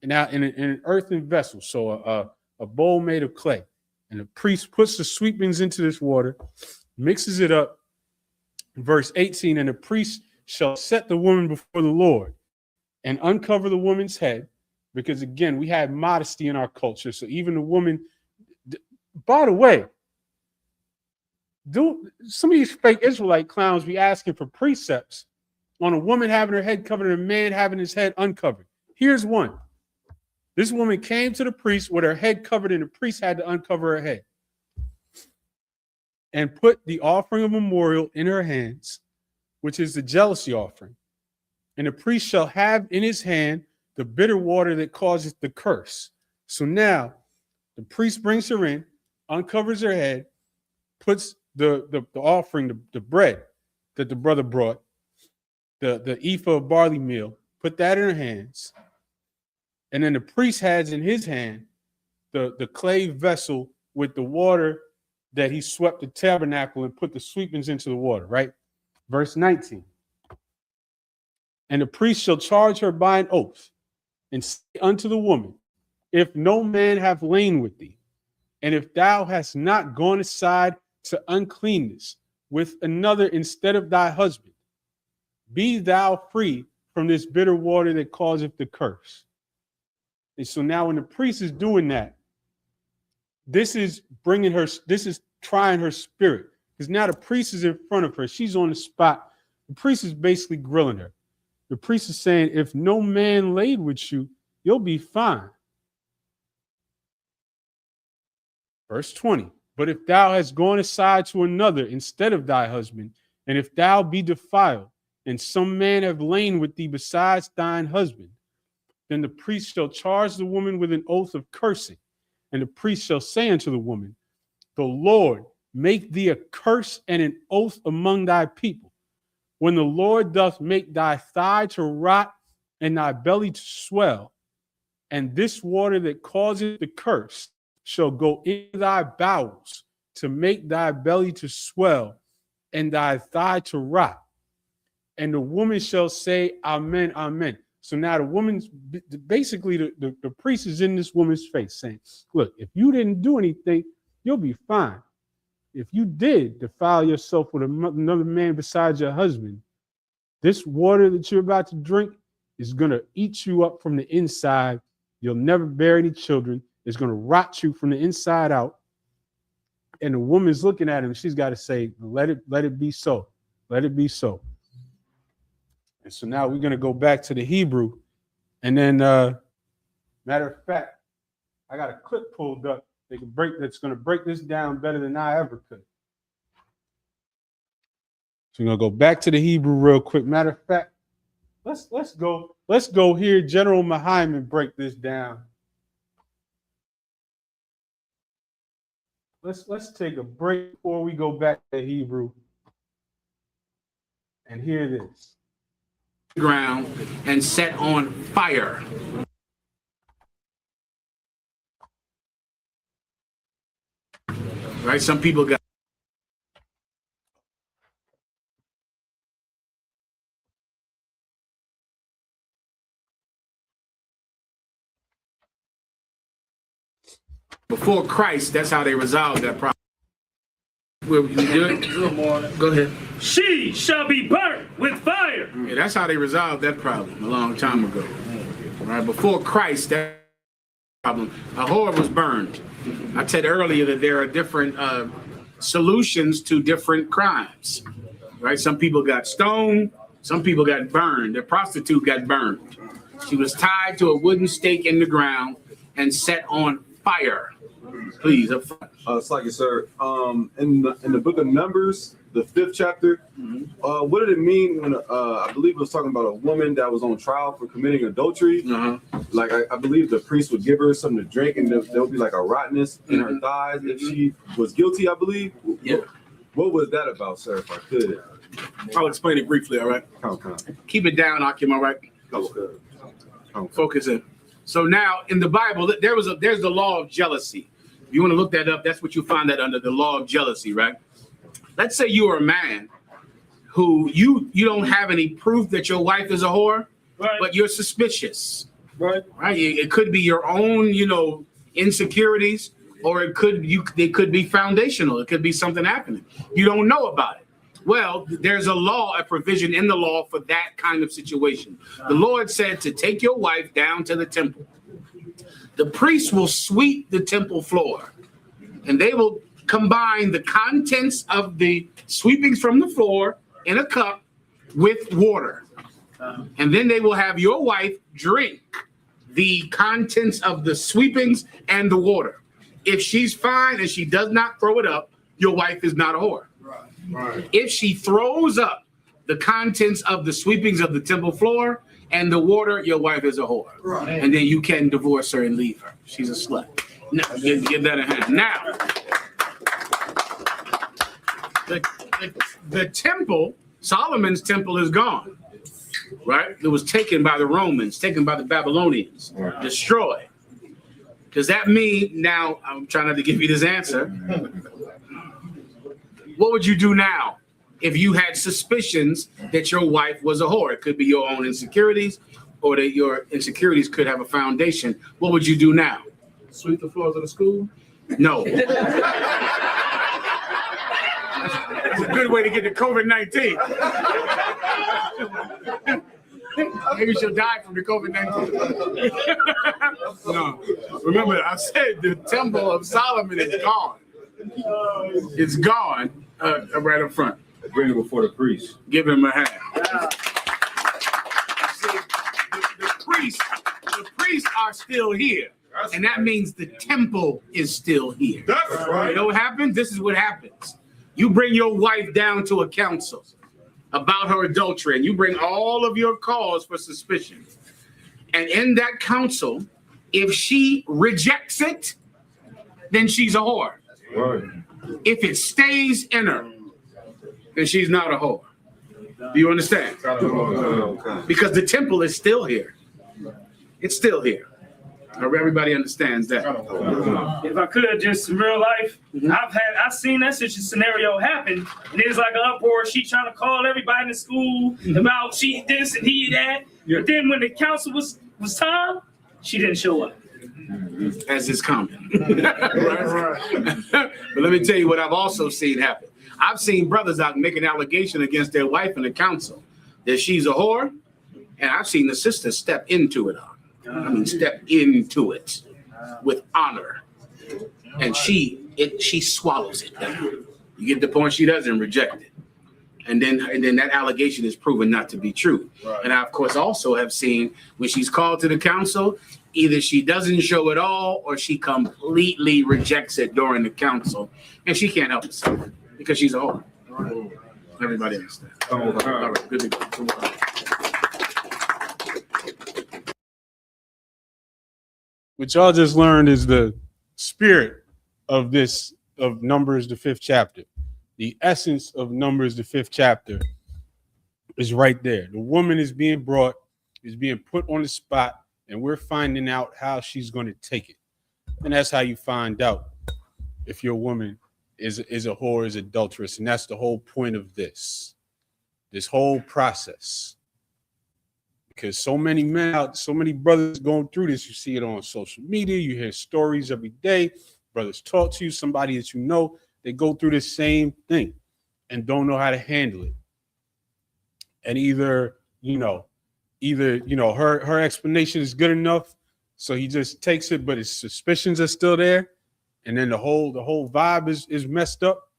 And now in an earthen vessel, so a bowl made of clay. And the priest puts the sweepings into this water, mixes it up. Verse 18, and the priest shall set the woman before the Lord and uncover the woman's head, because again, we had modesty in our culture. So even the woman, by the way, some of these fake Israelite clowns be asking for precepts on a woman having her head covered and a man having his head uncovered. Here's one. This woman came to the priest with her head covered, and the priest had to uncover her head and put the offering of memorial in her hands, which is the jealousy offering. And the priest shall have in his hand the bitter water that causes the curse. So now the priest brings her in, uncovers her head, puts the offering, the bread that the brother brought, the ephah of barley meal, put that in her hands. And then the priest has in his hand the clay vessel with the water that he swept the tabernacle and put the sweepings into the water, right? Verse 19. And the priest shall charge her by an oath and say unto the woman, if no man have lain with thee, and if thou hast not gone aside to uncleanness with another instead of thy husband, be thou free from this bitter water that causeth the curse. And so now when the priest is doing that, this is trying her spirit. Because now the priest is in front of her. She's on the spot. The priest is basically grilling her. The priest is saying, if no man laid with you, you'll be fine. Verse 20. But if thou hast gone aside to another instead of thy husband, and if thou be defiled, and some man have lain with thee besides thine husband, then the priest shall charge the woman with an oath of cursing. And the priest shall say unto the woman, the Lord make thee a curse and an oath among thy people. When the Lord doth make thy thigh to rot and thy belly to swell, and this water that causeth the curse shall go into thy bowels to make thy belly to swell and thy thigh to rot. And the woman shall say, Amen, Amen. So now the woman's basically the priest is in this woman's face saying, look, if you didn't do anything, you'll be fine. if you did defile yourself with another man besides your husband, this water that you're about to drink is going to eat you up from the inside. You'll never bear any children. It's going to rot you from the inside out. And the woman's looking at him. She's got to say, let it be so. Let it be so. And so now we're going to go back to the Hebrew. And then, matter of fact, I got a clip pulled up that's going to break this down better than I ever could. So we're going to go back to the Hebrew real quick. Matter of fact, let's go hear General Mahaiman break this down. Let's take a break before we go back to Hebrew and hear this. Ground and set on fire. Right? Some people got before Christ, that's how they resolved that problem. Will you do it? A little more. Go ahead. She shall be burnt with fire. Yeah, that's how they resolved that problem a long time ago. Right? Before Christ, that problem, a whore was burned. I said earlier that there are different solutions to different crimes. Right? Some people got stoned. Some people got burned. The prostitute got burned. She was tied to a wooden stake in the ground and set on fire. Please, up front. It's like it, sir. In the book of Numbers, the 5th chapter, what did it mean when I believe it was talking about a woman that was on trial for committing adultery? Like I believe the priest would give her something to drink, and there would be like a rottenness in her thighs if she was guilty, I believe. Yeah. What was that about, sir? If I could, I'll explain it briefly. All right. Keep it down, Akim. All right. Focus in. So now in the Bible, there's the law of jealousy. If you want to look that up, that's what you find that under, the law of jealousy, right? Let's say you are a man who you don't have any proof that your wife is a whore, right, but you're suspicious. Right. It could be your own, insecurities, or it could be foundational. It could be something happening. You don't know about it. Well, there's a provision in the law for that kind of situation. The Lord said to take your wife down to the temple. The priest will sweep the temple floor, and they will combine the contents of the sweepings from the floor in a cup with water. And then they will have your wife drink the contents of the sweepings and the water. If she's fine and she does not throw it up, your wife is not a whore. Right. If she throws up the contents of the sweepings of the temple floor and the water, your wife is a whore. Right. And then you can divorce her and leave her. She's a slut. No, get that in hand. Now, the temple, Solomon's temple, is gone. Right? It was taken by the Romans, taken by the Babylonians, destroyed. Does that mean, now, I'm trying not to give you this answer, what would you do now if you had suspicions that your wife was a whore? It could be your own insecurities, or that your insecurities could have a foundation. What would you do now? Sweep the floors of the school? No. That's a good way to get to COVID-19. Maybe she'll die from the COVID-19. No. Remember, I said the temple of Solomon is gone. It's gone. Right up front. Bring it before the priest. Give him a hand. See, the priests are still here. And that means the temple is still here. That's right. You know what happens? This is what happens. You bring your wife down to a council about her adultery, and you bring all of your cause for suspicion. And in that council, if she rejects it, then she's a whore. Right. If it stays in her, then she's not a whore. Do you understand? Okay. Because the temple is still here. It's still here. Everybody understands that. If I could, just in real life, I've seen that such a scenario happen, and it's like an uproar. She trying to call everybody in the school about she this and he that. Yeah. But then when the council was time, she didn't show up. as is common. Right? But let me tell you what I've also seen happen. I've seen brothers out make an allegation against their wife in the council that she's a whore, and I've seen the sister step into it. Step into it with honor, and she swallows it down. You get the point? She doesn't reject it, and then that allegation is proven not to be true. Right. And I, of course, also have seen when she's called to the council, either she doesn't show it all or she completely rejects it during the council, and she can't help herself because she's a whore. Right. Everybody understands. All right, good to go. What y'all just learned is the spirit of Numbers, the 5th chapter. The essence of Numbers, the 5th chapter is right there. The woman is being brought, is being put on the spot, and we're finding out how she's going to take it. And that's how you find out if your woman is a whore, is adulterous. And that's the whole point of this whole process. Because so many men out, so many brothers going through this. You see it on social media. You hear stories every day. Brothers talk to you, somebody that you know, they go through the same thing and don't know how to handle it. And either her explanation is good enough, so he just takes it, but his suspicions are still there, and then the whole vibe is messed up.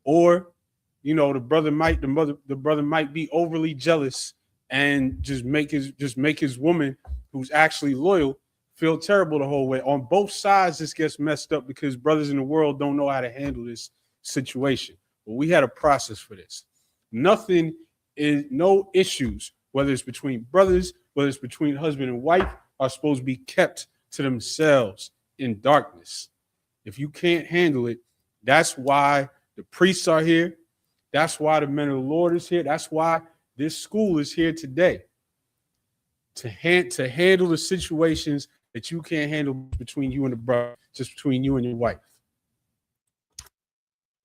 Or, the brother might be overly jealous and just make his woman, who's actually loyal, feel terrible the whole way. On both sides, this gets messed up because brothers in the world don't know how to handle this situation. But we had a process for this. No issues, whether it's between brothers, whether it's between husband and wife, are supposed to be kept to themselves in darkness. If you can't handle it, that's why the priests are here. That's why the men of the Lord is here. That's why this school is here today, to handle the situations that you can't handle between you and the brother, just between you and your wife.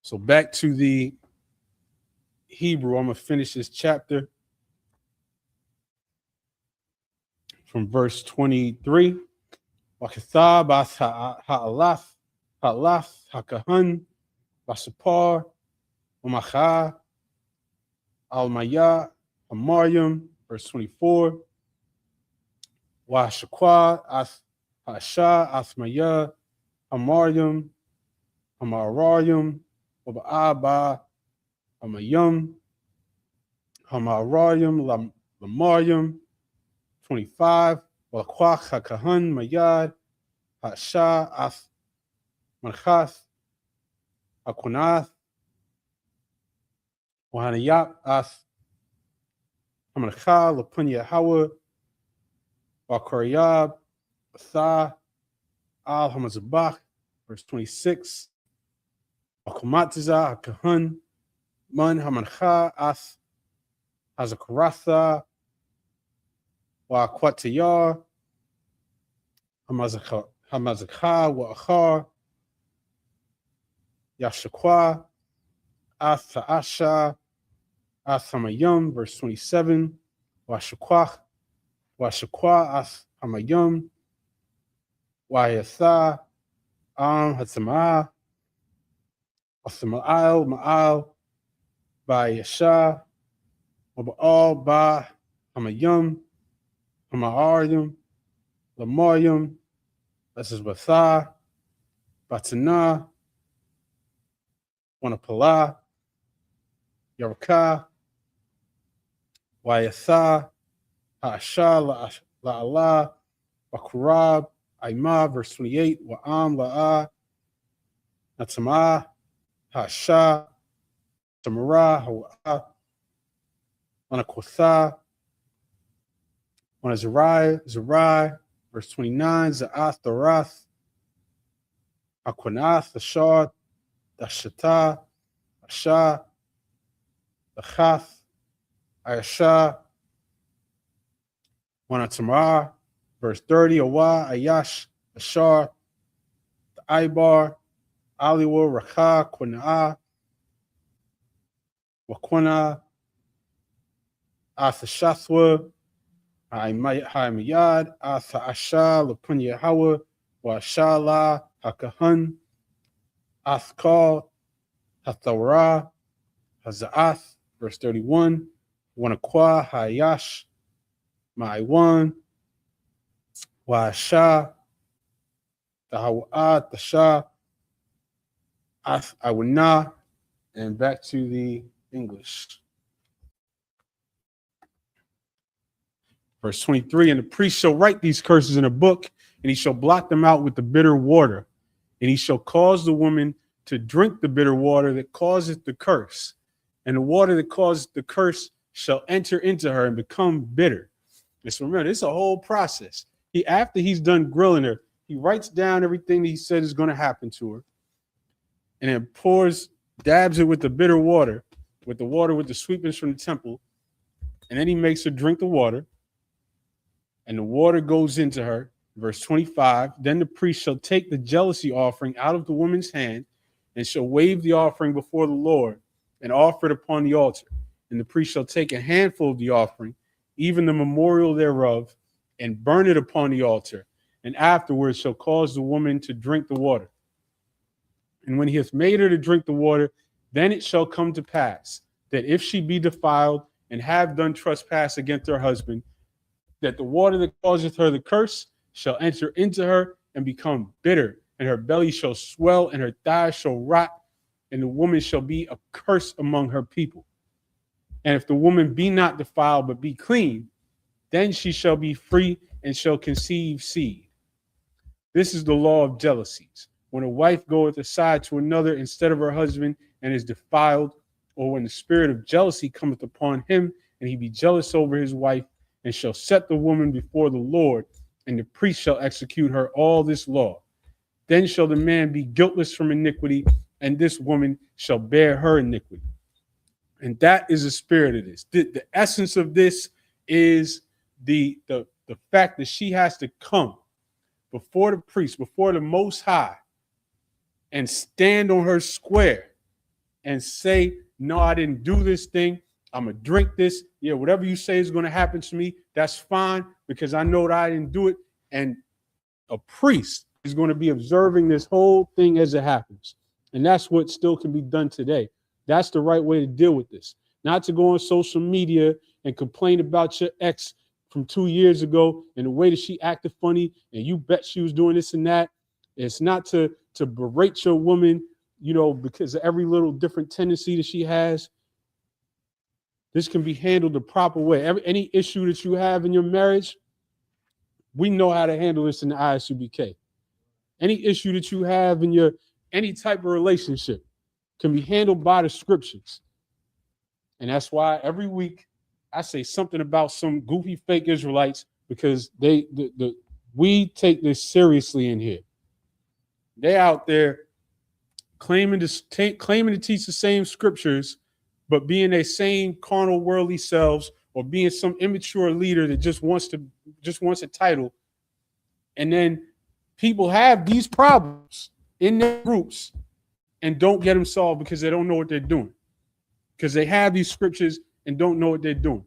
So back to the Hebrew, I'm going to finish this chapter from verse 23. Wakithab ha'alaf ha'kahan basapar umacha al-maya Amaryam, verse 24. Wa Shaqwa Asha Asmaya Amaryam Amarayam Waba'aba Amayam Amarayam Lamaryam, 25. Walakwach Hakahan Mayad Hasha As Manchas Akunath Wahanayap As Hamancha Lapunya Hawa Wakoryab Atha Al Hamazabach, verse 26. Wakumatiza Hakahun Man Hamancha As Hazakaratha Wakwatayar Hamazakha Waachar Yashakwa As Ta'asha As Hamayum, verse 27. Washakwa As Hamayum Wayatha Hatzama Asama'al Ma'al Bayasha Waba'al Ba Hamayum Hamaryam Lamaryam, this is Batha Batana Wanapala Yaraka Wayatha Ha'asha La'ala Bakurab Aima, verse 28. Wa'am La'a Natsama Ha'asha Samara Hawa'a Wanakotha Zerai, verse 29. Za'ath Darath Aquanath Ashar Dashata Asha Lachath Ayasha Wanatamar, verse 30. Awa Ayash Ashar the Ibar Aliwa Rakha Quna'a Wakwana Athashathwa Ha'amayad, Asha, Lapunya Hawa, Washala, Hakahan, Athkal, Hathawra, Hazaath, verse 31, Wanakwa, Hayash, Maiwan, Washa, Tahawa, Tasha, Ath Awana, and back to the English. Verse 23, and the priest shall write these curses in a book, and he shall blot them out with the bitter water. And he shall cause the woman to drink the bitter water that causeth the curse. And the water that causeth the curse shall enter into her and become bitter. Just remember, it's a whole process. After he's done grilling her, he writes down everything that he said is going to happen to her. And then dabs it with the bitter water, with the sweetness from the temple. And then he makes her drink the water. And the water goes into her. Verse 25, then the priest shall take the jealousy offering out of the woman's hand and shall wave the offering before the Lord and offer it upon the altar. And the priest shall take a handful of the offering, even the memorial thereof, and burn it upon the altar. And afterwards shall cause the woman to drink the water. And when he hath made her to drink the water, then it shall come to pass that if she be defiled and have done trespass against her husband, that the water that causeth her the curse shall enter into her and become bitter, and her belly shall swell, and her thighs shall rot, and the woman shall be a curse among her people. And if the woman be not defiled, but be clean, then she shall be free and shall conceive seed. This is the law of jealousies. When a wife goeth aside to another instead of her husband and is defiled, or when the spirit of jealousy cometh upon him, and he be jealous over his wife, and shall set the woman before the Lord, and the priest shall execute her all this law. Then shall the man be guiltless from iniquity, and this woman shall bear her iniquity. And that is the spirit of this. The essence of this is the fact that she has to come before the priest, before the Most High, and stand on her square and say, no, I didn't do this thing. I'm going to drink this. Yeah, whatever you say is going to happen to me, that's fine, because I know that I didn't do it. And a priest is going to be observing this whole thing as it happens. And that's what still can be done today. That's the right way to deal with this. Not to go on social media and complain about your ex from 2 years ago and the way that she acted funny and you bet she was doing this and that. It's not to berate your woman, because of every little different tendency that she has. This can be handled the proper way. Any issue that you have in your marriage, we know how to handle this in the Isupk. Any issue that you have in any type of relationship can be handled by the scriptures. And that's why every week I say something about some goofy fake Israelites, because we take this seriously in here. They out there claiming to teach the same scriptures, but being their same carnal, worldly selves, or being some immature leader that just wants a title. And then people have these problems in their groups and don't get them solved because they don't know what they're doing. Because they have these scriptures and don't know what they're doing.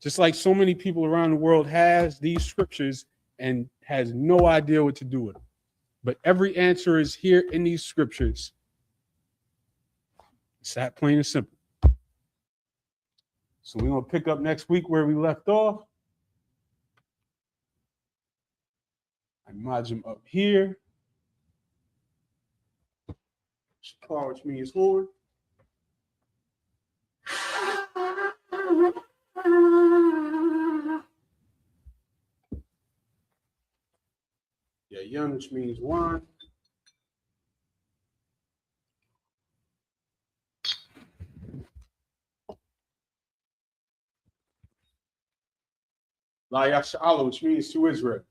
Just like so many people around the world has these scriptures and has no idea what to do with them. But every answer is here in these scriptures. It's that plain and simple. So we're going to pick up next week where we left off. I module him up here. Shakar, which means horn. Yeah, young, which means wine. La Yasha'ala, which means to Israel.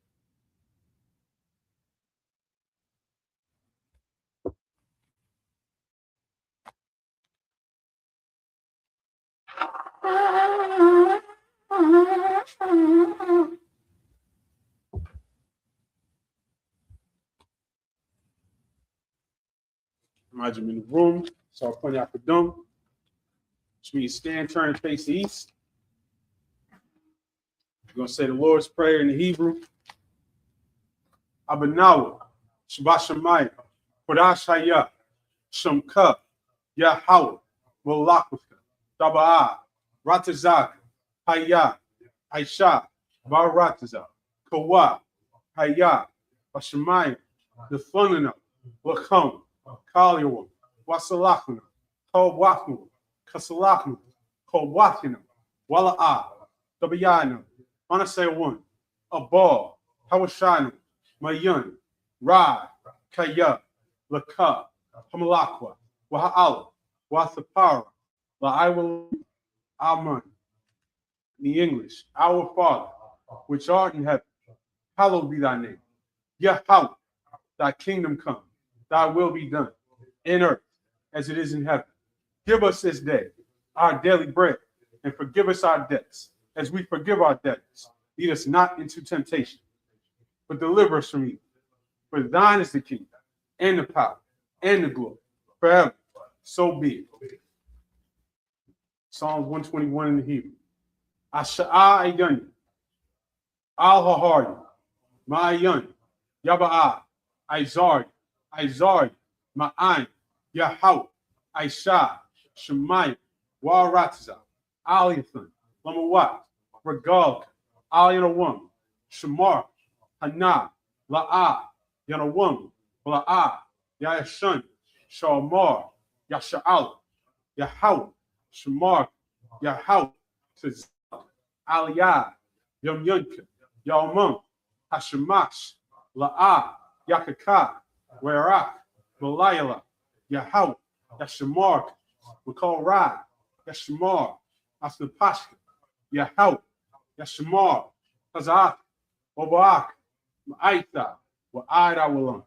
Imagine in the room. So I'll point out the dome, which means stand, turn, and face the east. You're going to say the Lord's Prayer in the Hebrew. Abanawa, Shabashamaya, Kodashaya, Shumka, Yahweh, Molakwaka, Daba'a, Ratazak, Haya, Aisha, Barataza, Kawa, Haya, Bashamaya, the Funana, Lakam, Kaliwa, Wasalakuna, Kawakuna, Kasalakuna, Kawakina, Wala'a, Dabayana, Manasay one, Abal, Hawashanu, Mayan, Ra, Kaya, Laka, Hamalakwa, Waha'ala, Wathapara, La'aiwa, Aman. In the English, our Father, which art in heaven, hallowed be thy name. Yahweh, thy kingdom come, thy will be done, in earth as it is in heaven. Give us this day our daily bread, and forgive us our debts, as we forgive our debtors. Lead us not into temptation, but deliver us from evil. For thine is the kingdom, and the power, and the glory, forever. So be it. Psalms 121 in the Hebrew. Asha'a ayani, al-hahari, ma'ayani, yaba'a, aizari, ma'ayin, yahau, aisha, shemaya, waratiza, aliyathan, lamawat, regalka, aliyanawam, shamar, hana, la'a, yanawam, la'a, yayashan, shamar, yasha'al, yahau, shamar, yahau, Aliyah, Yom Yunka, Yalmum, Hashemash, La'a, Yakaka, Werak, Malayala, Yahaw, Yashamark, Wakal Ra, Yashamar, Asnapashka, Yahaw, Yashamar, Kazak, Obaak, Ma'aita, Wa'aida Walam.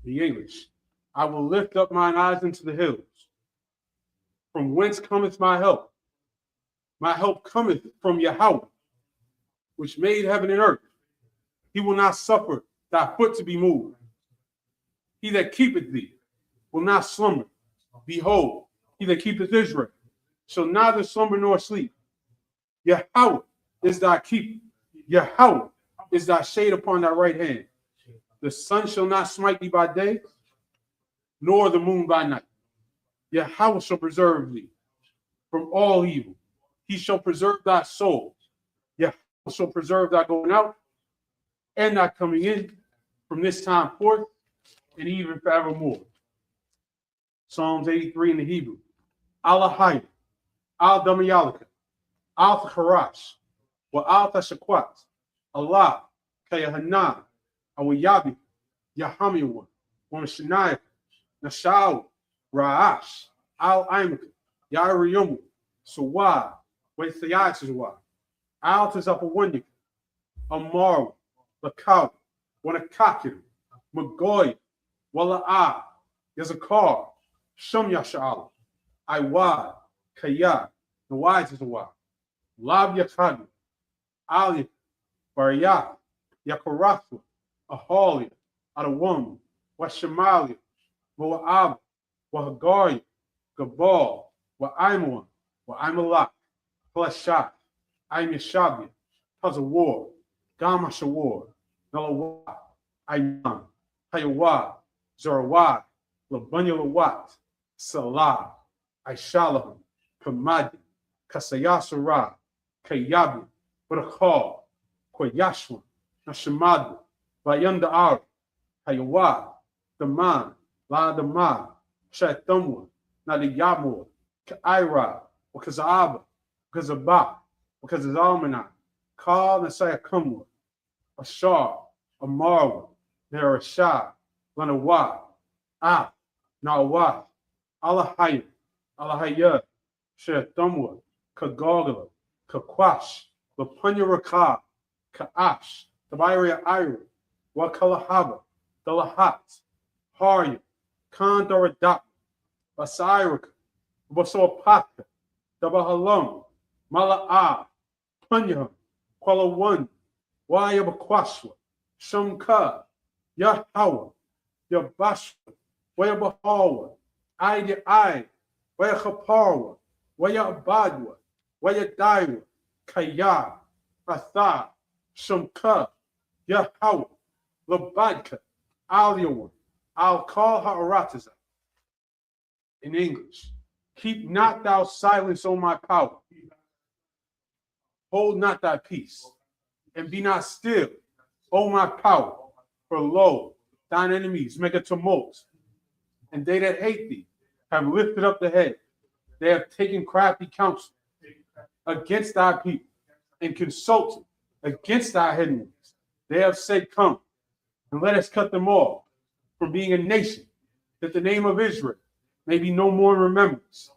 The English, I will lift up mine eyes into the hills. From whence cometh my help? My help cometh from Yahweh, which made heaven and earth. He will not suffer thy foot to be moved. He that keepeth thee will not slumber. Behold, he that keepeth Israel shall neither slumber nor sleep. Yahweh is thy keeper. Yahweh is thy shade upon thy right hand. The sun shall not smite thee by day, nor the moon by night. Yahweh shall preserve thee from all evil. He shall preserve thy soul. Yahweh shall preserve thy going out and thy coming in from this time forth and even forevermore. Psalms 83 in the Hebrew. Alahayim, al damayalika, al harash, wa al tashakwat, Allah, kayahana, awayabi, yahamiwa, wa mashanayaka, nashau, ra'ash, al aimaka, yariyumu, suwa, Waythayatizwa, Altas up a Wanyaka, Amaru, Lakau, Wanakakir, Magoy, Wala'a, Yazakar, Shum Yasha'ala, Iwa, Kaya, the wise is a wa, Lab Yakadu, Ali, Bariyah, Yakarathwa, Ahalia, Adawam, Washamalia, Wa'ab, Wahagari, Gabal, Wa'aimuan, Wa'aimalak, Fleshat, I'm Yashabia, Tazawar, Gamashawar, Nalawa, Ayam, Hayawa, Zarawad, Labunyalawat, Salah, Aishalaham, Kamadi, Kasayasara, Kayabi, Barakal, Koyashwan, Nashamadu, Bayanda Ar, Hayawa, Daman, La Dama, Shatamwa, Nadiyamur, Kaira, Wakazaaba, Wakazaba, Wakazalmana, Kal Nasayakumwa, Ashar, Amarwa, Narashah, Lanawa, Ah, Nawa, Alahayim, Alahayah, Shatamwa, Kagogla, Kakwash, Lapunyaraka, Kaash, Tabaria Ira, Wakalahaba, Dalahat, Harya, Kondoradak, Basiraka, Basopaka, Dabahalam, Mala'ah, Punyaham, Kuala Wayabakwashwa, Shumka, Yahawa, Yabashwa, Wayabahawa, Ai, Wayahaparwa, Wayabadwa, Wayadaiwa, Kaya, Rathah, Shumka, Yahweh, Labadka, Alion, I'll call Ha'arataza. In English, keep not thou silence, O my power. Hold not thy peace, and be not still, O my power. For lo, thine enemies make a tumult, and they that hate thee have lifted up the head. They have taken crafty counsel against thy people, and consulted against thy hidden ones. They have said, come, and let us cut them off from being a nation, that the name of Israel may be no more in remembrance.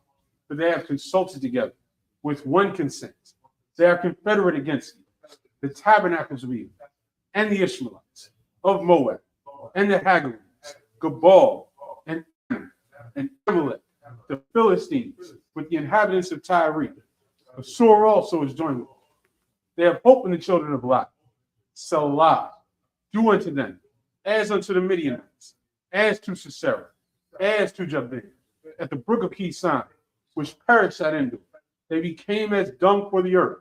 For they have consulted together with one consent. They are confederate against you, the tabernacles of Edom, and the Ishmaelites of Moab, and the Hagarites, Gabal, and Ammon, and Amalek, the Philistines, with the inhabitants of Tyre. Assur also is joined with them. They have hope in the children of Lot. Salah, do unto them, as unto the Midianites, as to Sisera, as to Jabin, at the brook of Kison, which perished at Endor. They became as dung for the earth.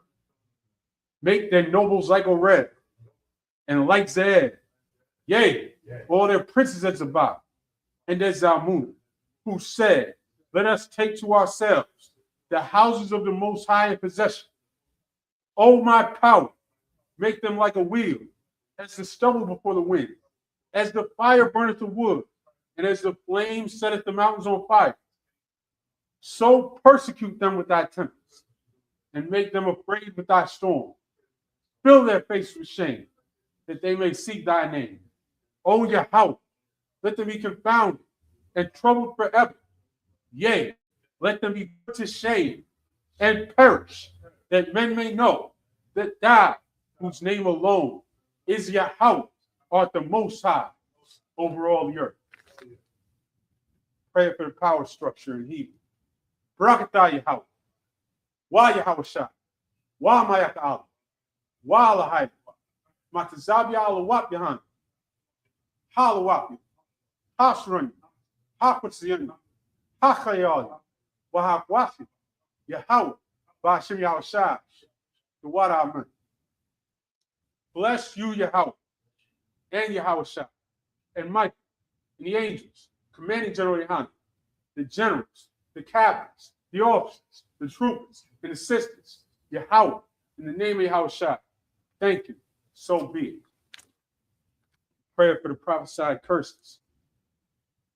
Make their nobles like a red, and like Zed, yea, all their princes at Zabah, and at Zalmunna, who said, let us take to ourselves the houses of the Most High in possession. O my power, make them like a wheel, as the stubble before the wind, as the fire burneth the wood, and as the flame setteth the mountains on fire. So persecute them with thy tempests, and make them afraid with thy storm. Fill their face with shame, that they may seek thy name. O Yahweh, let them be confounded and troubled forever. Yea, let them be put to shame and perish, that men may know that thou, whose name alone is Yahweh, art the Most High over all the earth. Prayer for the power structure in Hebrew. Barakatah Yahweh. Wa Yahweh Shai. Wa Mayak Allah. Wa Lahai. Matazabi Alawat Yahan. Halawat. Hasrun. Hakwatziyan. Hachayal. Wahakwafi. Yahweh. Bashim Yahweh Shai. The water Amen. Bless you, Yahweh, and Yahweh Shai, and Michael, and the angels, commanding General Yohanan, the generals, the captains, the officers, the troopers, and assistants, Yahweh, in the name of Yahweh Shai. Thank you. So be it. Prayer for the prophesied curses.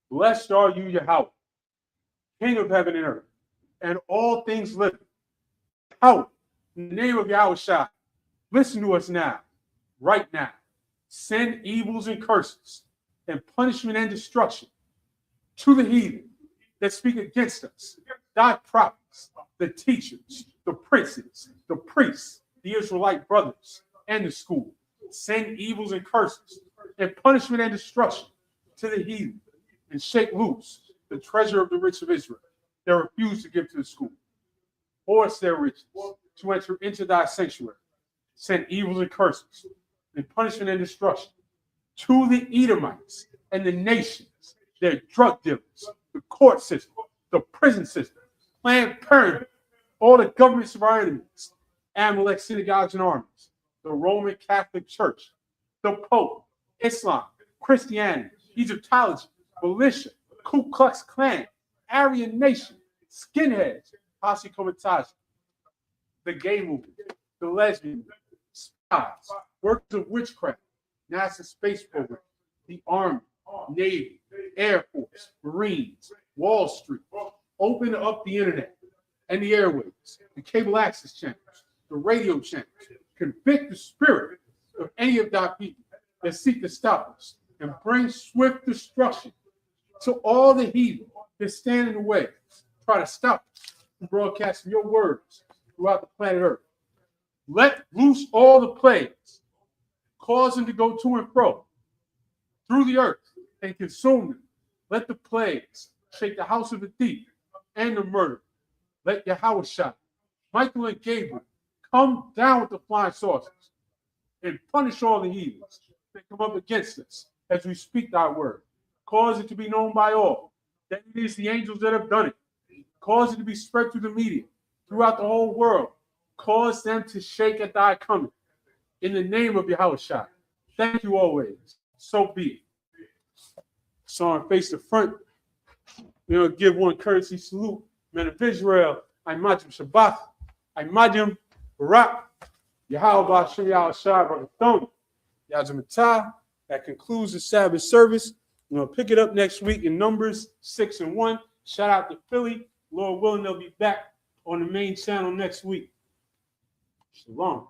Blessed are you, Yahweh, King of heaven and earth, and all things living. Yahweh, in the name of Yahweh Shai, listen to us now, right now. Send evils and curses and punishment and destruction to the heathen that speak against us, thy prophets, the teachers, the princes, the priests, the Israelite brothers, and the school. Send evils and curses and punishment and destruction to the heathen, and shake loose the treasure of the rich of Israel that refuse to give to the school. Force their riches to enter into thy sanctuary. Send evils and curses and punishment and destruction to the Edomites and the nations, their drug dealers, the court system, the prison system, Planned Parenthood, all the governments of our enemies, Amalek synagogues and armies, the Roman Catholic Church, the Pope, Islam, Christianity, Egyptology, militia, Ku Klux Klan, Aryan Nation, skinheads, Posse Comitatus, the gay movement, the lesbian movement, spies, workers of witchcraft, NASA space program, the Army, Navy, Air Force, Marines, Wall Street. Open up the internet and the airwaves, the cable access channels, the radio channels. Convict the spirit of any of thy people that seek to stop us, and bring swift destruction to all the heathen that stand in the way, try to stop us from broadcasting your words throughout the planet Earth. Let loose all the plagues, cause them to go to and fro through the earth and consume them. Let the plagues shake the house of the thief and the murderer. Let Yahweh Shai, Michael and Gabriel come down with the flying saucers and punish all the heathens that come up against us as we speak thy word. Cause it to be known by all that it is the angels that have done it. Cause it to be spread through the media, throughout the whole world. Cause them to shake at thy coming In the name of Yahushua. Thank you always. So be it. So on face the front, we're going to give one courtesy salute. Men of Israel, Imajim Shabbat, Imajim Barak, Yahweh Hashem Yahushua Barakathon, Yazamatah. That concludes the Sabbath service. We're going to pick it up next week in Numbers 6 and 1. Shout out to Philly. Lord willing, they'll be back on the main channel next week. Shalom.